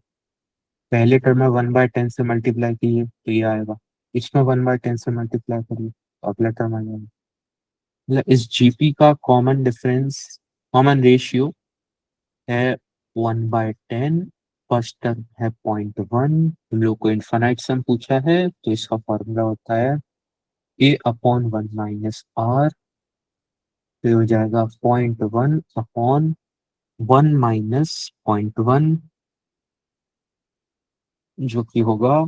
पहले टर्म में 1/10 से मल्टीप्लाई कीजिए तो ये आएगा, इसमें 1/10 से मल्टीप्लाई करिए तो अगला टर्म आ जाएगा। मतलब इस जीपी का कॉमन डिफरेंस, कॉमन रेशियो है 1/10। फर्स्ट टर्म है 0.1। हम लोग को इनफाइनाइट सम पूछा है, तो इसका फॉर्मूला होता है A/1 - R। तो हो जाएगा 0.1/1 - 0.1, जो कि होगा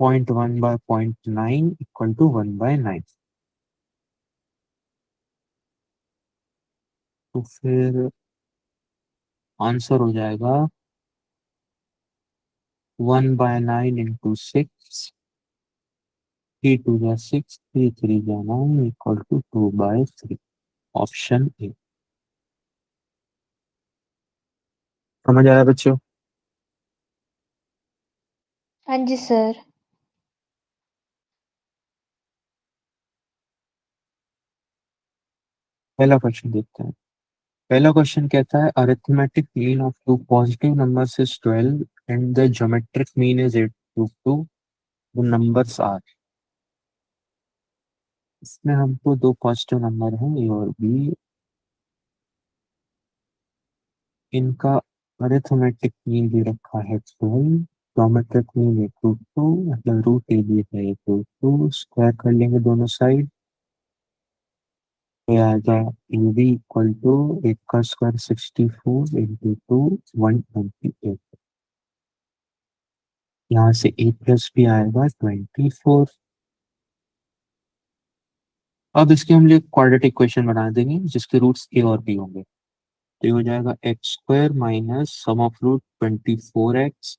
0.1/0.9 = 1/9। तो फिर आंसर हो जाएगा 1/9 × 6, 3 2 जा 6, 3 3 जा 9 = 2/3। Option A. समझ आया बच्चों। हाँ जी सर। पहला क्वेश्चन देखते हैं। पहला क्वेश्चन कहता है arithmetic mean of two positive numbers is 12 and the geometric mean is 822। The numbers are. इसमें हमको दो पॉजिटिव नंबर हैं ए और बी, इनका अरिथमेटिक मीन भी रखा है 12, ज्योमेट्रिक मीन 822, मतलब रूट ए भी है 822। स्क्वायर कर लेंगे दोनों साइड, तो आ जाएगा ए बी = 8 का स्क्वायर 64 × 2 128। यहाँ से 8+ भी आएगा 24। अब इसके हम लिए क्वाड्रेटिक इक्वेशन बना देंगे जिसके रूट्स ए और बी होंगे। तो ये हो जाएगा x² - sum of root 24x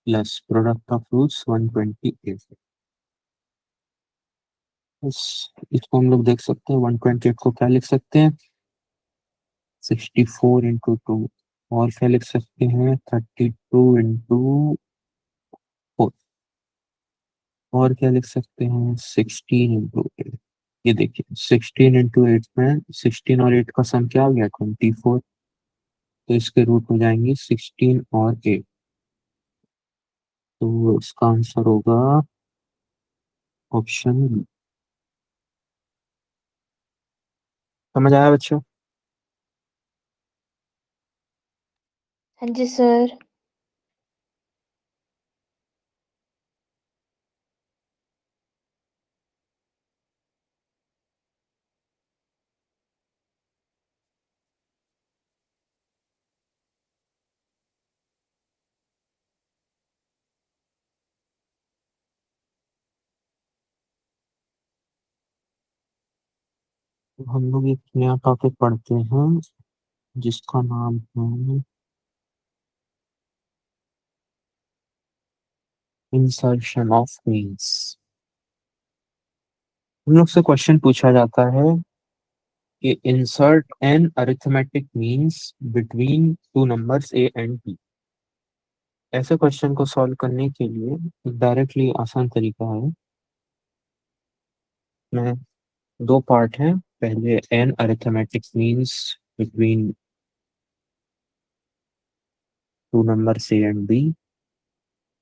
plus product of roots 128। बस इसको हम लोग देख सकते हैं, 128 को क्या लिख सकते हैं, 64 × 2। और क्या लिख सकते हैं, 32 × 4। और क्या लिख सकते हैं, 16 × 8। ये देखिए 16 × 8 में 16 और 8 का सम क्या आ गया, 24। तो इसके रूट हो जाएंगे 16 और 8। तो इसका आंसर होगा ऑप्शन बी। समझ आया बच्चों। हाँ जी सर। तो हम लोग एक नया टॉपिक पढ़ते हैं जिसका नाम है इंसर्शन ऑफ मीन्स। हम लोग से क्वेश्चन पूछा जाता है कि insert n arithmetic means between two numbers a and b. ऐसे क्वेश्चन को सॉल्व करने के लिए डायरेक्टली आसान तरीका है। मैं दो पार्ट हैं, पहले n arithmetic means between two numbers a and b,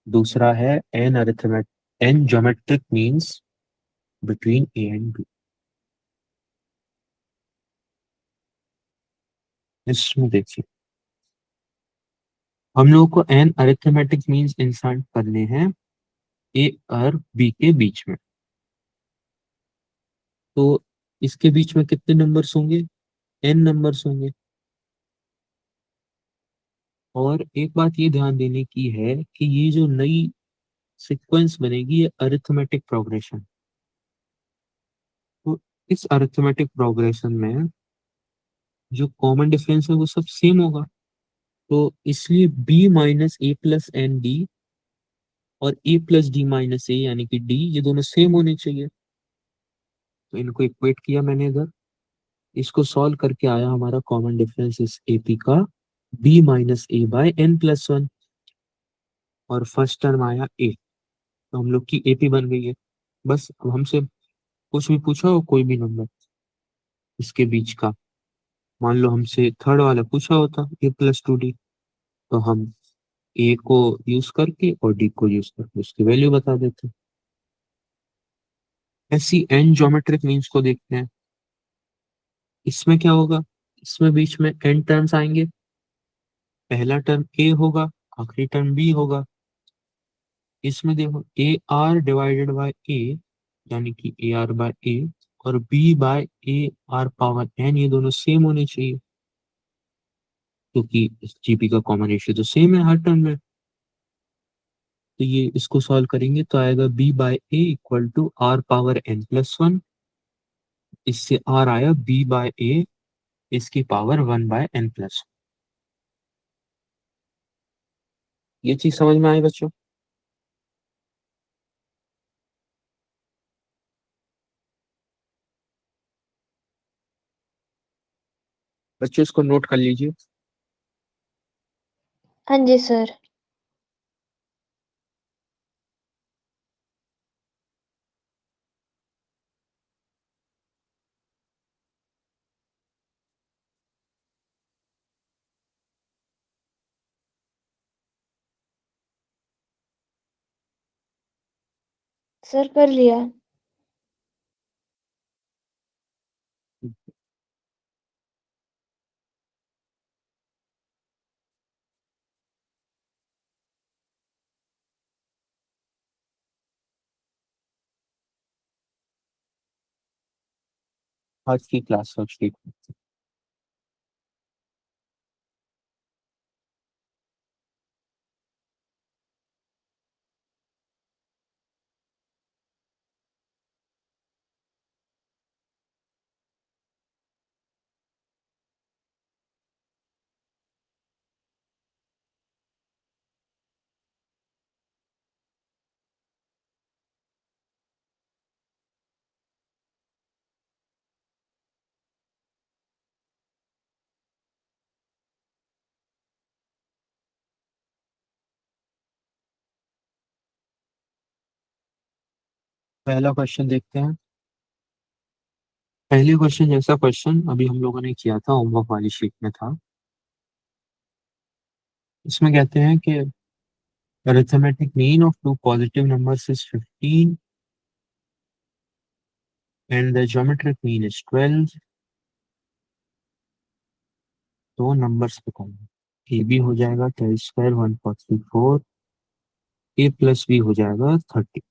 दूसरा है n geometric means between a and b. इसमें देखिए, हम लोगों को एन अरिथमेटिक मीन्स इंसर्ट करने हैं ए और बी के बीच में। तो इसके बीच में कितने नंबर्स होंगे? एन नंबर्स होंगे। और एक बात ये ध्यान देने की है कि ये जो नई सीक्वेंस बनेगी ये अरिथमेटिक प्रोग्रेशन। तो इस अरिथमेटिक प्रोग्रेशन में जो कॉमन डिफरेंस है वो सब सेम होगा। तो इसलिए बी माइनस ए प्लस एन डी और ए प्लस डी माइनस ए यानी कि डी, ये दोनों सेम होने चाहिए। तो इनको इक्वेट किया मैंने इधर, इसको सॉल्व करके आया हमारा कॉमन डिफरेंस इस एपी का बी माइनस ए बाय एन प्लस वन, और फर्स्ट टर्म आया ए। तो हम लोग की एपी बन गई है। बस अब हमसे कुछ भी पूछा हो, कोई भी नंबर इसके बीच का, मान लो हमसे थर्ड वाला पूछा होता ए प्लस टू डी, तो हम ए को यूज करके और डी को यूज करके उसकी वैल्यू बता देते। ऐसी एन ज्योमेट्रिक मीन्स को देखते हैं। इसमें क्या होगा? इसमें बीच में एन टर्म्स आएंगे। पहला टर्म ए होगा, आखिरी टर्म बी होगा। इसमें देखो a r divided by a यानी कि ए आर बाय ए, और b by a r power n, ये दोनों सेम होने चाहिए क्योंकि जीपी का कॉमन रेशियो तो सेम है हर टर्म में। तो ये इसको सॉल्व करेंगे तो आएगा b by a equal to r power n plus one. इससे आर आया बी बाय ए इसकी power one by n plus. ये चीज समझ में आई बच्चों? बच्चों इसको नोट कर लीजिए। हाँ जी सर। सर कर लिया। आज की क्लास वर्कशीट में पहला क्वेश्चन देखते हैं। पहले क्वेश्चन जैसा क्वेश्चन अभी हम लोगों ने किया था, होमवर्क वाली शीट में था। इसमें कहते हैं कि arithmetic mean of two positive numbers is 15 and the geometric mean is 12। दो नंबर्स बताओ। ए बी हो जाएगा 12 स्क्वायर 144, ए प्लस बी हो जाएगा 30।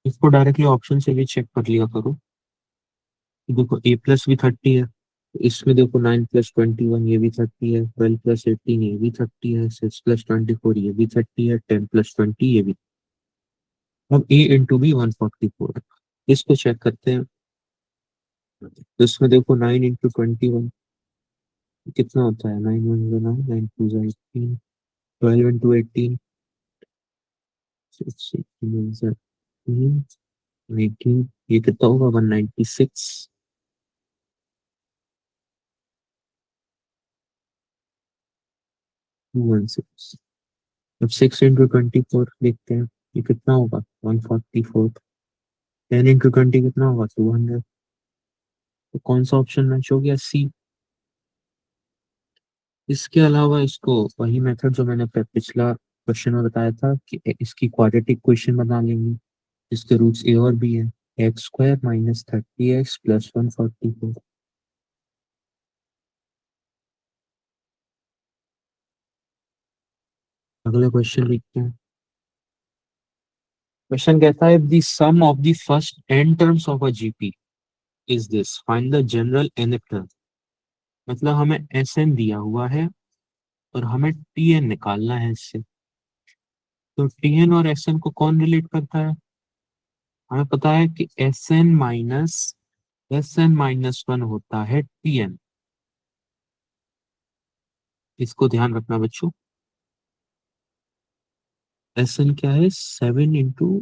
इसको डायरेक्टली ऑप्शन से भी चेक कर लिया करो। देखो ए प्लस भी 30 है, तो इसमें देखो 9 प्लस 21 ये भी 30 है, 12 प्लस 18 ये भी 30 है, 6 प्लस 24 ये भी 30 है, 10 प्लस 20 ये भी। अब a इंटू बी 144, इसको चेक करते हैं। तो इसमें देखो 9 इंटू 21 कितना होता है, 9 1 9, 9 2 18, 12 इंटू 18, 18, ये कितना होगा, 196। 216। अब 6 इंटू 24 देखते हैं, ये कितना होगा, 144। 10 इंटू 20 कितना होगा, 200। तो कौन सा ऑप्शन मैच हो गया, सी। इसके अलावा इसको वही मेथड जो मैंने पिछला क्वेश्चन में बताया था कि इसकी क्वाड्रेटिक क्वेश्चन बना लेंगे, जिसके रूट्स ए और बी है। X square minus 30x plus 144। अगला क्वेश्चन लिखते हैं। क्वेश्चन कहता है the sum of the first n terms of a GP is this, find the general nth term. मतलब हमें Sn दिया हुआ है और हमें Tn निकालना है इससे। तो Tn और Sn को कौन रिलेट करता है, हमें पता है कि Sn माइनस 1 होता है Tn। इसको ध्यान रखना बच्चों। Sn क्या है, 7 into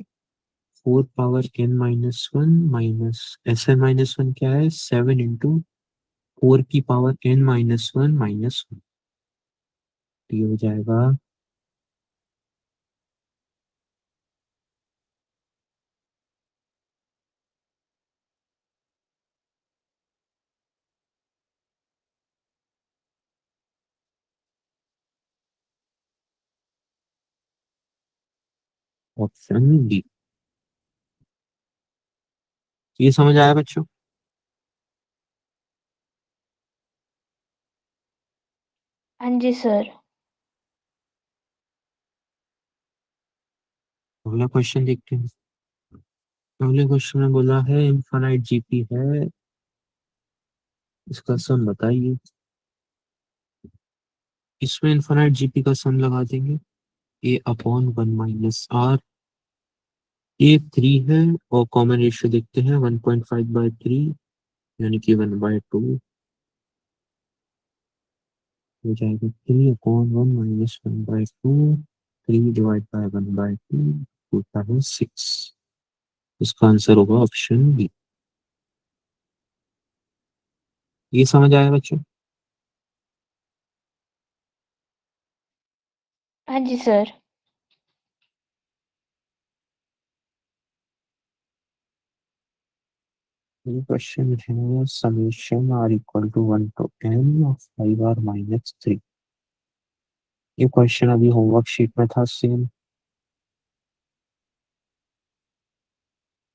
4 power n minus 1 minus Sn-1 क्या है, 7 इंटू 4 की पावर n माइनस 1 माइनस 1। ये हो जाएगा ऑप्शन डी। ये समझ आया बच्चों। हाँ जी सर। अगला क्वेश्चन देखते हैं। अगले क्वेश्चन में बोला है इनफाइनाइट जीपी है, इसका सम बताइए। इसमें इनफाइनाइट जीपी का सम लगा देंगे, ए अपॉन 1 माइनस आर। ए 3 है और कॉमन रेशियो देखते हैं, 1.5/3 यानी कि 1/2 हो जाएगा। 3/1 माइनस 1/2, 3 डिवाइड बाय 1/2 होता है 6। इसका आंसर होगा ऑप्शन बी। ये समझ आया बच्चों। हाँ जी सर। ये क्वेश्चन है summation r equal to 1 to n of 5r-3। ये क्वेश्चन अभी होमवर्क शीट में था सेम।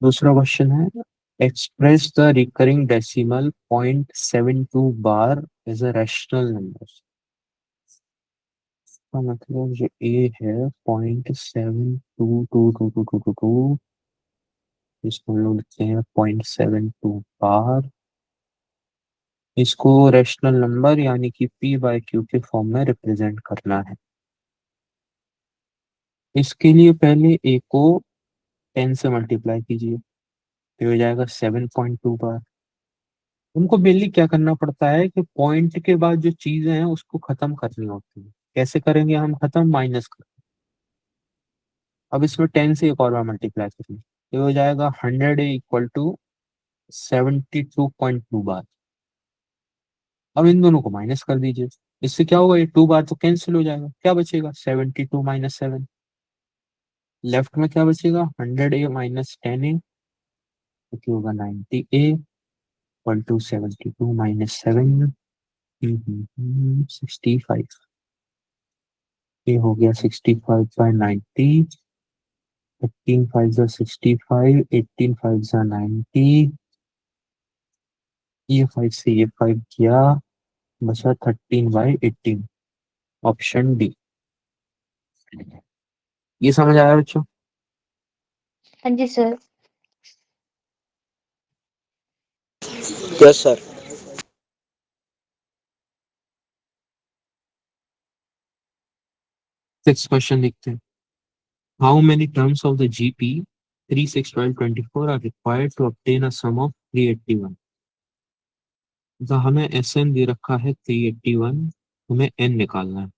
दूसरा क्वेश्चन है express the recurring decimal 0.72 bar as a rational number. का मतलब जो ए है 0.722222, इसको हम लोग लिखते हैं 0.72 बार। इसको रैशनल नंबर यानी कि पी बाय क्यू के फॉर्म में रिप्रेजेंट करना है। इसके लिए पहले ए को 10 से मल्टीप्लाई कीजिए, तो हो जाएगा 7.2 बार। उनको मेनली क्या करना पड़ता है कि पॉइंट के बाद जो चीजें हैं उसको खत्म करनी होती है। कैसे करेंगे हम खत्म, माइनस कर। अब इसमें 10 से एक और बार मल्टीप्लाई करेंगे, तो हो जाएगा 100 = 72.2 बार। अब इन दोनों को माइनस कर दीजिए, इससे क्या होगा, ये 2 बार तो कैंसिल हो जाएगा, क्या बचेगा 72 - 7। लेफ्ट में क्या बचेगा, 100a - 10a, जो होगा 90a इक्वल टू 72 - 7, 65। ये हो गया 65/90। 15 5 = 65, 18 5 = 90। ये 5 से ये 5 किया, बचा 13/18, ऑप्शन डी। ये समझ आया बच्चों। हाँ जी sir. Yes sir. Next question लिखते हैं। How many terms of the GP 3, 6, 12, 24 are required to obtain a sum of 381. तो हमें Sn दे रखा है 381, हमें n निकालना है।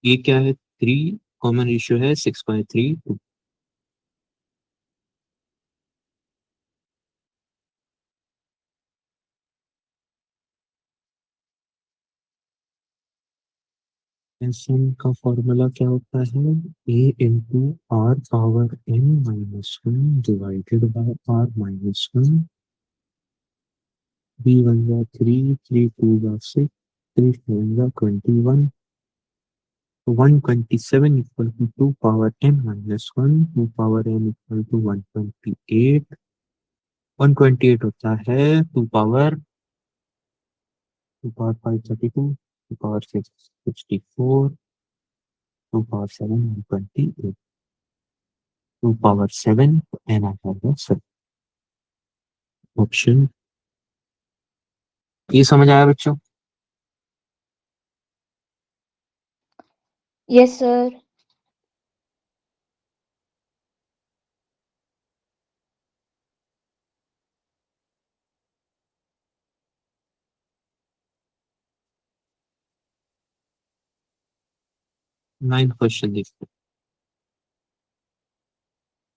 ये क्या है? 3, कॉमन रेशियो है 6/3, 2। Sn का फॉर्मूला क्या होता है? a into are power n minus 1 divided by are minus 1। b 1 जा 3, 3 2 जा 6, 3 7 जा 21, 127 equal to 2 power n minus 1, 2 power n equal to 128। 128 होता है 2 power 5 32, 2 power 6 64, 2 power 7 128, 2 power 7 n आ जाएगा 7। ऑप्शन ये समझ आया बच्चों? Yes sir. 9th क्वेश्चन देखते हैं।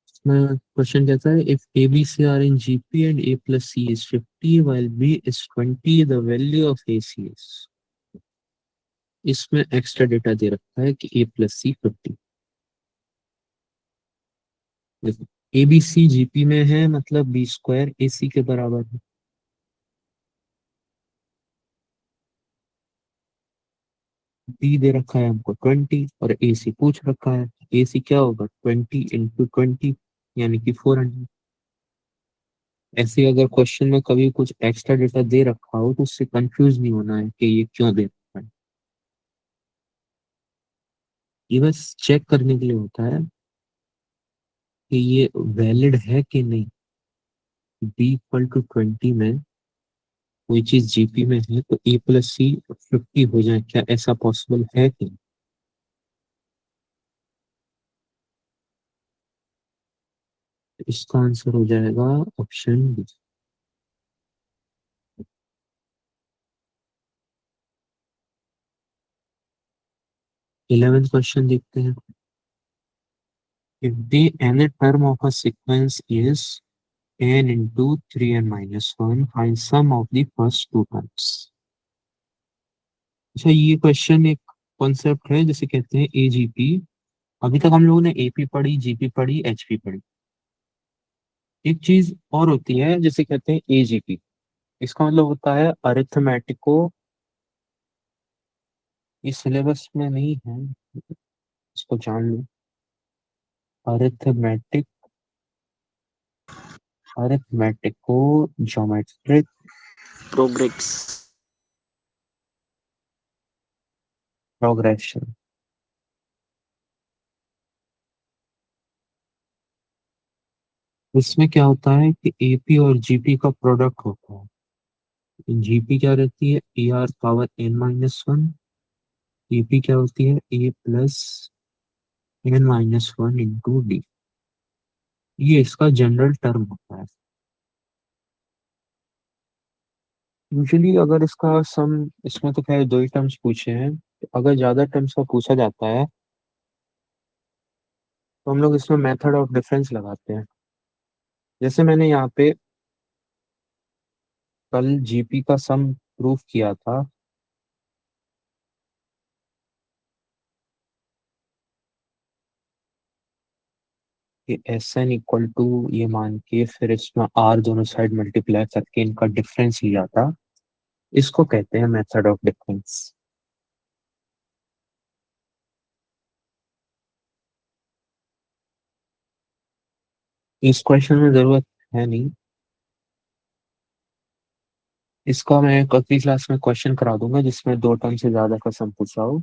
इसमें क्वेश्चन कहता है if a b c are in GP and a plus c is 50 while b is 20, the value of a c is. इसमें एक्स्ट्रा डेटा दे रखा है कि ए प्लस सी 50। देखो, ए बी सी जीपी में है, मतलब बी स्क्वायर ए सी के बराबर है। बी दे रखा है हमको 20 और ए सी पूछ रखा है। ए सी क्या होगा? 20 × 20 यानी कि 400। ऐसे अगर क्वेश्चन में कभी कुछ एक्स्ट्रा डेटा दे रखा हो तो उससे कंफ्यूज नहीं होना है कि ये क्यों दे रखा है। ये बस चेक करने के लिए होता है कि ये वैलिड है कि नहीं। बी इक्वल टू 20 में कोई चीज जीपी में है तो ए प्लस सी 50 हो जाए, क्या ऐसा पॉसिबल है कि? इसका आंसर हो जाएगा ऑप्शन बी। 11th क्वेश्चन देखते हैं। If the nth term of a sequence is n into 3n minus 1, find sum of the first two terms। अच्छा, ये क्वेश्चन एक कॉन्सेप्ट है जिसे कहते हैं एजीपी। अभी तक हम लोगों ने एपी पढ़ी, जीपी पढ़ी, एचपी पढ़ी। एक चीज और होती है जिसे कहते हैं एजीपी। इसका मतलब होता है अरिथमेटिको। ये सिलेबस में नहीं है, इसको जान लो। अरिथमेटिक, अरिथमेटिको ज्योमेट्रिक प्रोग्रेस, प्रोग्रेशन। इसमें क्या होता है कि एपी और जीपी का प्रोडक्ट होता है। जीपी क्या रहती है? A r power n minus 1। AP क्या होती है? A plus n minus 1 into d. ये इसका जनरल टर्म होता है। यूजुअली अगर इसका सम, इसमें तो खैर दो ही टर्म्स पूछे हैं, तो अगर ज्यादा टर्म्स का पूछा जाता है तो हम लोग इसमें मेथड ऑफ डिफरेंस लगाते हैं। जैसे मैंने यहाँ पे कल जीपी का सम प्रूफ किया था। कि एस एन इक्वल टू ये मान के फिर इसमें आर दोनों साइड मल्टीप्लाई करके इनका डिफरेंस लिया था। इसको कहते हैं मेथड ऑफ डिफरेंस। इस क्वेश्चन में जरूरत है नहीं। इसका मैं एक अगली क्लास में क्वेश्चन करा दूंगा जिसमें दो टर्म से ज्यादा का सम पूछा हो।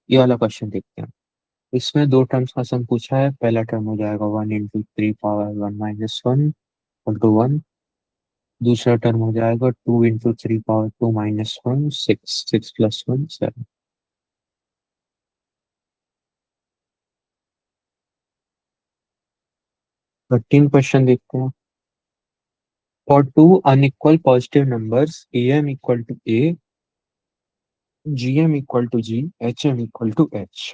ये वाला क्वेश्चन देखते हैं। इसमें दो टर्म्स का सम पूछा है। पहला टर्म हो जाएगा 1 × 3 पावर 1 - 1 = 1। दूसरा टर्म हो जाएगा 2 × 3 पावर 2 - 1 6, 6 + 1 7। 13 क्वेश्चन देखते हैं। For two unequal positive numbers am equal to a, gm equal to g, hm equal to h,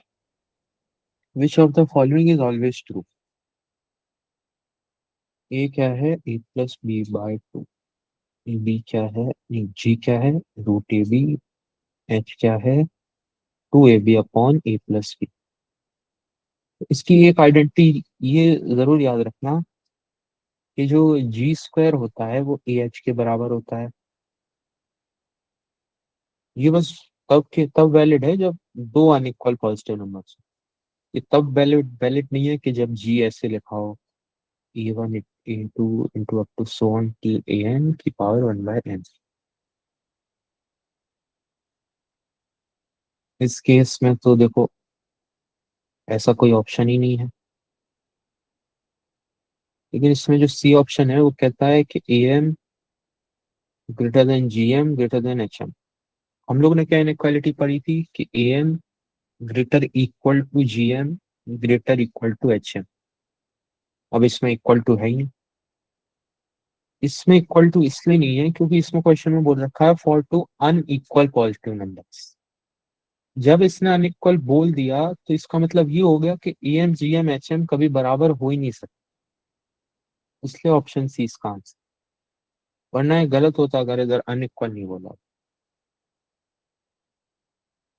which of the following is always true? a क्या है? a plus b by two. B क्या है? जी क्या है? Root A B. H क्या है? Two a b upon a plus b. इसकी एक आइडेंटिटी ये जरूर याद रखना कि जो जी स्क्वायर होता है वो ए एच के बराबर होता है। ये बस तब वैलिड है जब दो अनइक्वल पॉजिटिव नंबर्स। ये तब वैलिड नहीं है कि जब जी ऐसे लिखा हो, a one into into up to so on t a n की पावर वन बाय एन। इस केस में तो देखो ऐसा कोई ऑप्शन ही नहीं है। लेकिन इसमें जो सी ऑप्शन है वो कहता है कि A M greater than G M greater than H M. हम लोग ने क्या इनइक्वालिटी पढ़ी थी कि A M greater equal to G M greater equal to H M. अब इसमें इक्वल टू है ही नहीं। इसमें इक्वल टू इसलिए नहीं है क्योंकि इसमें क्वेश्चन में बोल रखा है for two unequal positive numbers. जब इसने अनइक्वल बोल दिया तो इसका मतलब ये हो गया कि A M G M H M कभी बराबर हो ही नहीं सकते। इसलिए ऑप्शन सी इसका आंसर। वरना ये गलत होता अगर इधर अनइक्वल नहीं बोला।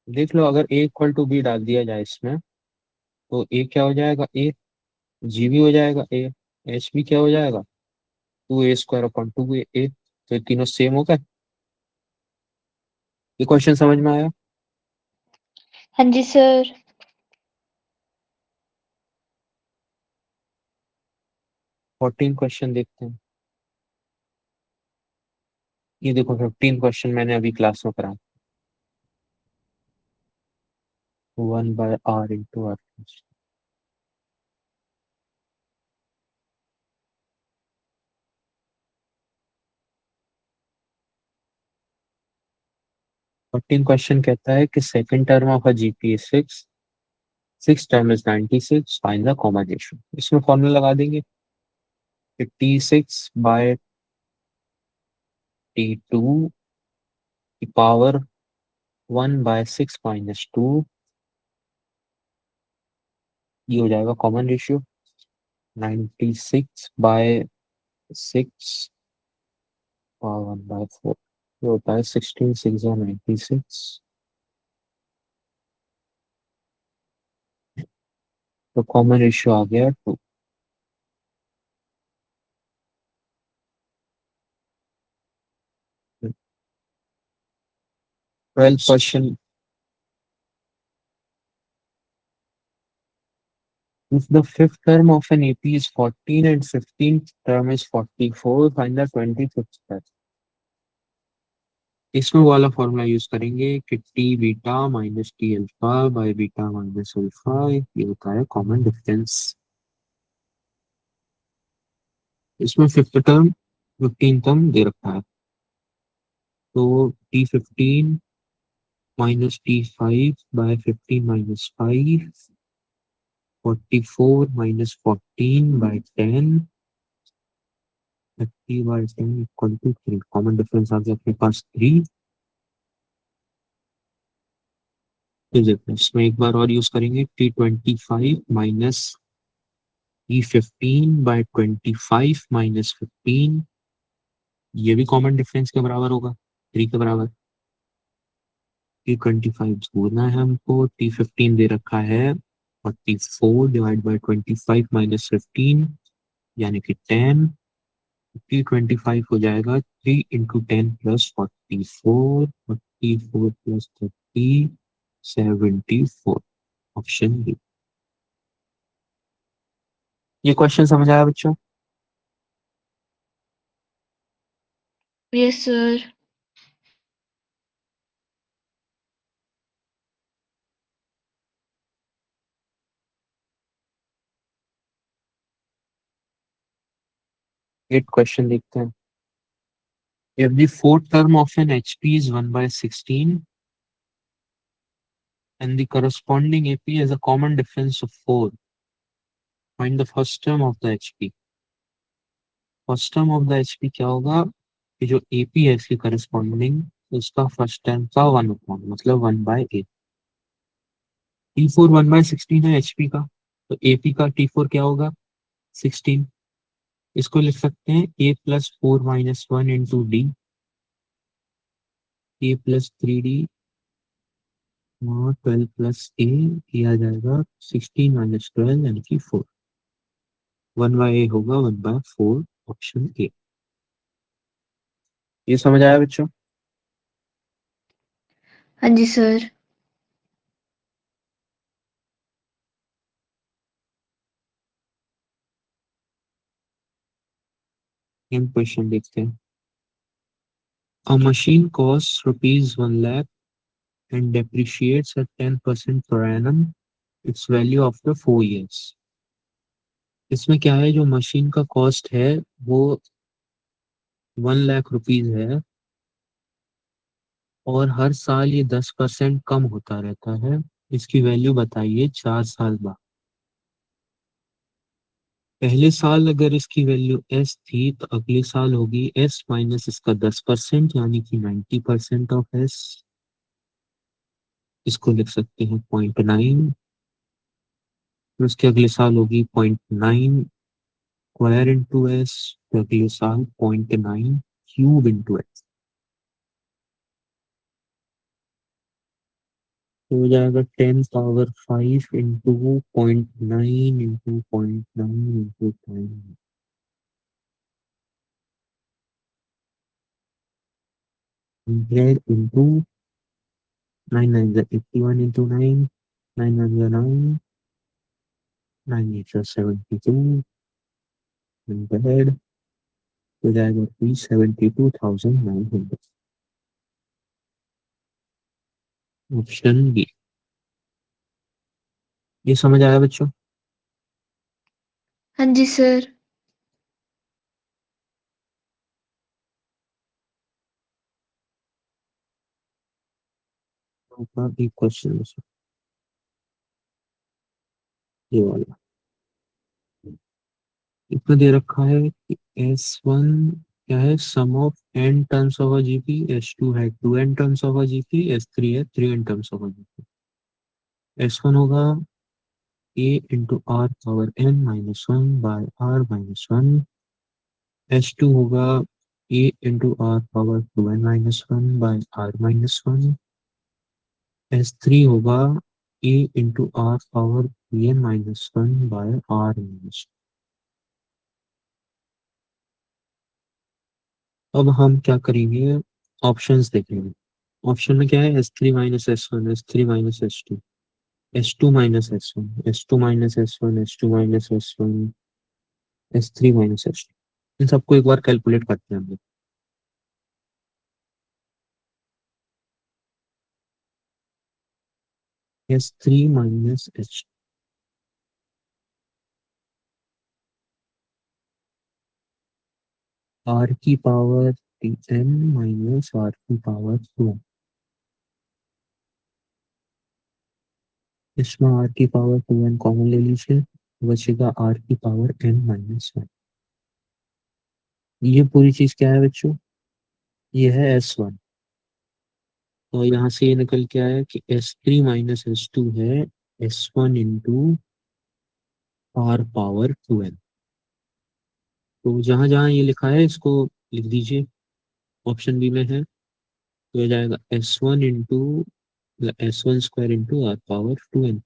देख लो अगर ए इक्वल टू बी डाल दिया जाए इसमें तो ए क्या हो जाएगा? ए। जी भी हो जाएगा ए। एच भी क्या हो जाएगा? Two a square upon two a a. तो ये तीनों सेम हो गए। ये क्वेश्चन समझ में आया? हाँ जी सर। 14 क्वेश्चन देखते हैं। ये देखो 15 क्वेश्चन मैंने अभी क्लास में कराया। One by r into r. 14 question कहता है कि second term of a GP is six, six term is 96, find the common ratio. इसमें फॉर्मूला लगा देंगे कि t six by t two की power one by six minus two, ये हो जाएगा common ratio. 96/6 power one by four, ये होता है 16 6 96। तो कॉमन रेशियो आ गया two. 12 question. If the fifth term of an AP is 14 and 15th term is 44, find the 25th term। इसमें वाला फॉर्मूला यूज करेंगे कि t beta minus t alpha by beta minus alpha, ये होता है common difference. इसमें fifth term 15 term दे रखा है तो t fifteen minus t five by fifteen minus five, 44 minus 14 by 10, 30 by 10 equal to 3। Common difference आ गया अपने पास 3। तो देखो इसमें एक बार और यूज करेंगे T twenty five minus T fifteen by twenty five minus fifteen, ये भी कॉमन डिफरेंस के बराबर होगा, 3 के बराबर। टी ट्वेंटी फाइव जोड़ना है हमको, टी फिफ्टीन दे रखा है 44 डिवाइड बाई 25 माइनस 15 यानी कि 10। टी ट्वेंटी फाइव हो जाएगा 3 into 10 plus 44, 44 plus 30, 74। Option B. ये क्वेश्चन समझ आया बच्चों? Yes sir. एट क्वेश्चन देखते हैं। If the fourth term of an HP is 1 by 16 and the corresponding AP has a common difference of 4, find the first term of the HP। First term of the HP क्या होगा कि जो AP है इसकी corresponding उसका first term का 1/, मतलब 1/8। T4 1/16 है एचपी का, तो एपी का T4 क्या होगा 16। इसको लिख सकते हैं A+4 - 1 into D, A+3D 12+A किया जाएगा 16 - 12 यानी कि 4। 1/A होगा 1/4, ऑप्शन ए। ये समझ आया बच्चों? हाँ जी सर। हम क्वेश्चन देखते हैं। A machine costs ₹1 lakh and depreciates at 10% per annum its value after 4 years। इसमें क्या है, जो मशीन का कॉस्ट है वो 1 लाख रुपीज है और हर साल ये 10% कम होता रहता है। इसकी वैल्यू बताइए 4 साल बाद। पहले साल अगर इसकी वैल्यू एस थी तो अगले साल होगी एस माइनस इसका 10%, यानी कि 90% ऑफ एस। इसको लिख सकते हैं 0.9। फिर उसके अगले साल होगी 0.9 स्क्वायर इंटू एस, तो अगले साल 0.9 क्यूब इंटू एस। तो हो जाएगा 10 power 5 into 0.9 into 0.9 into 100 into 9 9 81 into 9, 9 9 9 8 72 100, हो जाएगा 72,900, ऑप्शन बी। ये समझ आया बच्चों? हाँ जी सर। आपका एक क्वेश्चन है ये वाला। इसमें दे रखा है कि S1 क्या है, sum of n terms of a GP, S2 है 2n terms of a GP, S3 है 3n terms of a GP. S1 होगा a into are power n - 1/r - 1। S2 होगा a into are power 2n - 1/r - 1। S3 होगा a into are power 2n - 1/r-। अब हम क्या करेंगे, options देखेंगे। Option में क्या है, S3 - S1, S3 - S2, S2 - S1, S2 - S1, S2 - S1, S3 - S2। इन सबको एक बार कैलकुलेट करते हैं हम लोग। S3 - R की पावर n माइनस R की पावर 2। इसमें R की पावर 2n कॉमन ले लीजिए, बचेगा R की पावर n - 1। ये पूरी चीज क्या है बच्चों, ये है S1। और यहाँ से ये निकल के आया कि S3 - S2 है S1 into R power 2n। तो जहां जहां ये लिखा है इसको लिख दीजिए, ऑप्शन बी में है। तो हो जाएगा S1 square into R power 2n।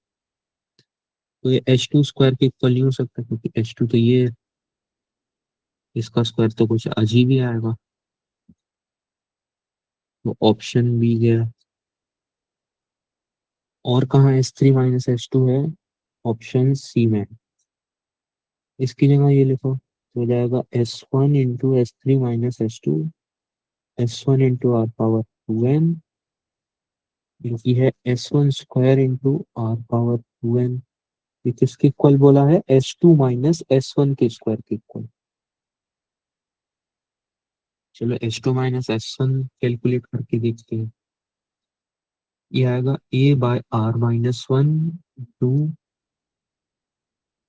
तो ये H2 स्क्वायर के इक्वल नहीं हो सकता, क्योंकि H2 तो ये है, इसका स्क्वायर तो कुछ अजीब ही आएगा। तो ऑप्शन बी गया। और कहाँ S3 - S2 है, ऑप्शन सी में। इसकी जगह ये लिखो तो हो जाएगा S1 into S3 - S2, S1 into are power 2n, क्योंकि है S1 square into are power 2n। ये किसके इक्वल बोला है, S2 - S1 के स्क्वायर के इक्वल। चलो S2 - S1 कैलकुलेट करके देखते हैं। ये आएगा A/r - 1 टू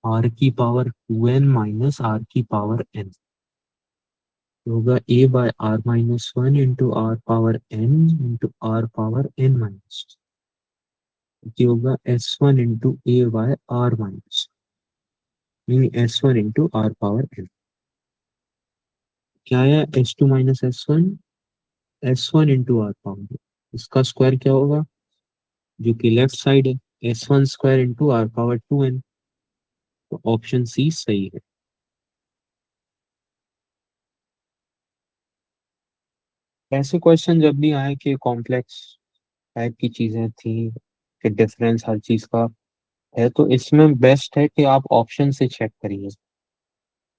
R की पावर 2n माइनस R की पावर n। होगा a by r minus one into are power n into are power n minus, ये होगा s1 into A by are minus, यानी s1 into are power n। क्या है s2 minus s1 into are power, इसका square क्या होगा, जो कि लेफ्ट साइड है, s1 square into are power 2n। तो ऑप्शन सी सही है। ऐसे क्वेश्चन जब भी आए कि कॉम्प्लेक्स टाइप की चीजें थी, कि डिफरेंस हर चीज का है, तो इसमें बेस्ट है कि आप ऑप्शन से चेक करिए।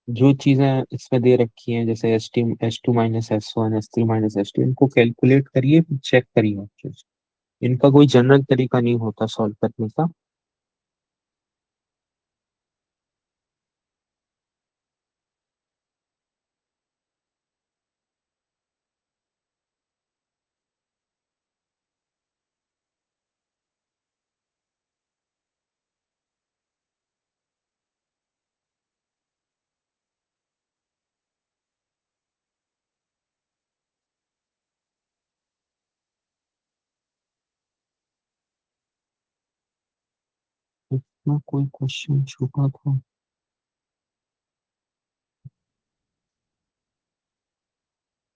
जो चीजें इसमें दे रखी हैं जैसे S to minus s1, s3 minus s2, इनको कैलकुलेट करिए, फिर चेक करिए ऑप्शन। इनका कोई जनरल तरीका नहीं होता सॉल्व करने का। इतना कोई क्वेश्चन छूटा था।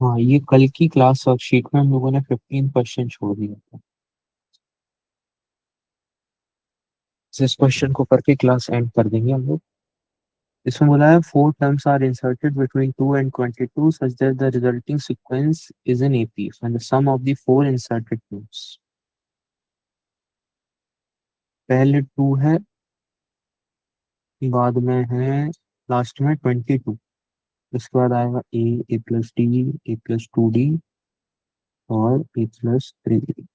हाँ, ये कल की क्लास वर्कशीट में हम लोगों ने 15 क्वेश्चन छोड़ दिया था। इस क्वेश्चन को करके क्लास एंड कर देंगे हम लोग। इसमें बोला है 4 terms are inserted between 2 and 22 such that the resulting sequence is an AP and the sum of the 4 inserted terms. पहले 2 है, बाद में है, लास्ट में 22। उसके बाद आएगा ए प्लस डी, ए प्लस 2d और a+3d।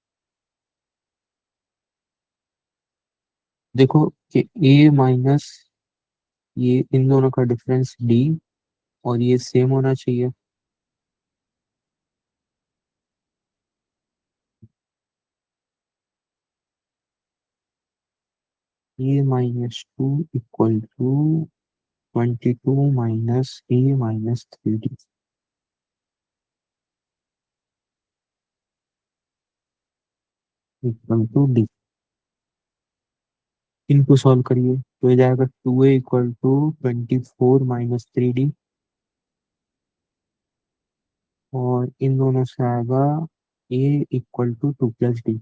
देखो कि ए माइनस ये इन दोनों का डिफरेंस डी, और ये सेम होना चाहिए। a-2 equal to 22 minus a-3d equal to D. इनको सॉल्व करिए तो ये जाएगा 2a equal to 24 minus 3d, और इन दोनों से आएगा a equal to 2 plus d.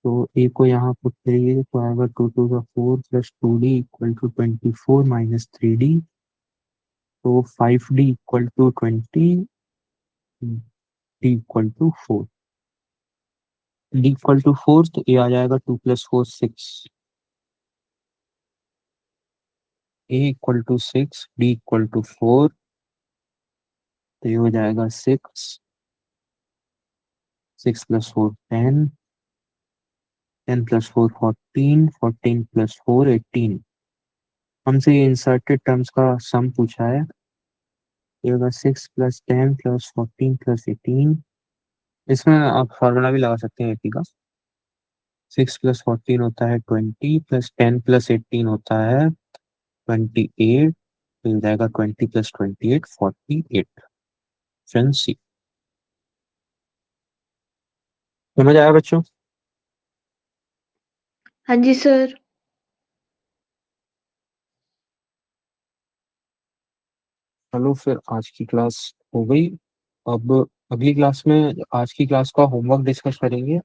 तो ए को यहाँ पुट करिए तो आएगा 2 to the 4 plus 2d equal to 24 minus 3d। तो 5d equal to 20, d equal to 4। D equal to 4 तो ए आ जाएगा 2 + 4 6, a equal to 6, d equal to 4, तो ये हो जाएगा 6, 6 + 4 10, 10 + 4 14, 14 + 4 18। हमसे ये इंसर्टेड टर्म्स का सम पूछा है, ये होगा 6 + 10 + 14 + 18। इसमें आप फॉर्मूला भी लगा सकते हैं एटी का। 6 + 14 होता है 20, +10 + 18 होता है 28, मिल जाएगा 20 + 28 48। Option C. समझ आया बच्चों? हाँ जी सर। चलो फिर आज की क्लास हो गई। अब अगली क्लास में आज की क्लास का होमवर्क डिस्कस करेंगे।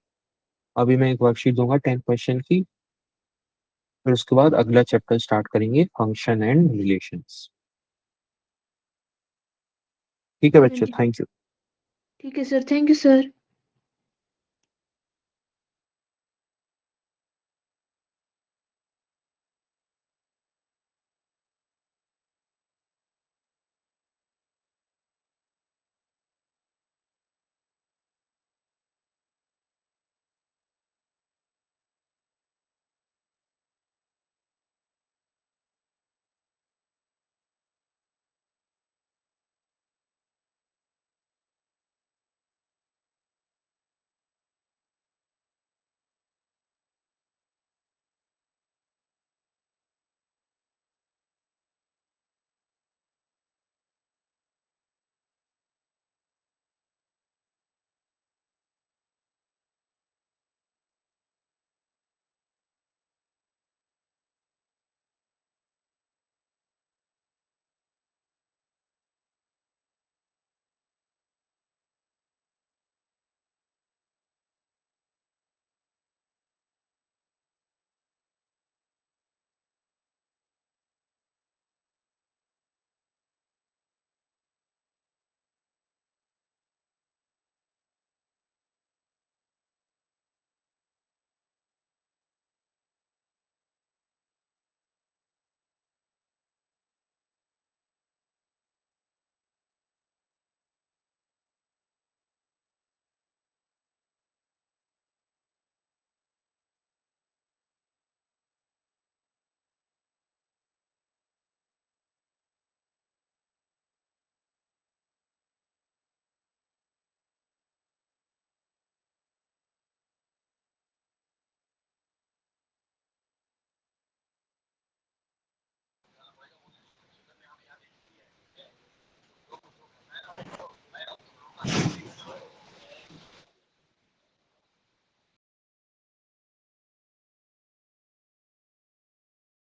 अभी मैं एक वर्कशीट दूंगा 10 क्वेश्चन की, फिर उसके बाद अगला चैप्टर स्टार्ट करेंगे, फंक्शन एंड रिलेशंस। ठीक है हाँ बच्चों, जी। Thank you. ठीक है सर, थैंक यू सर।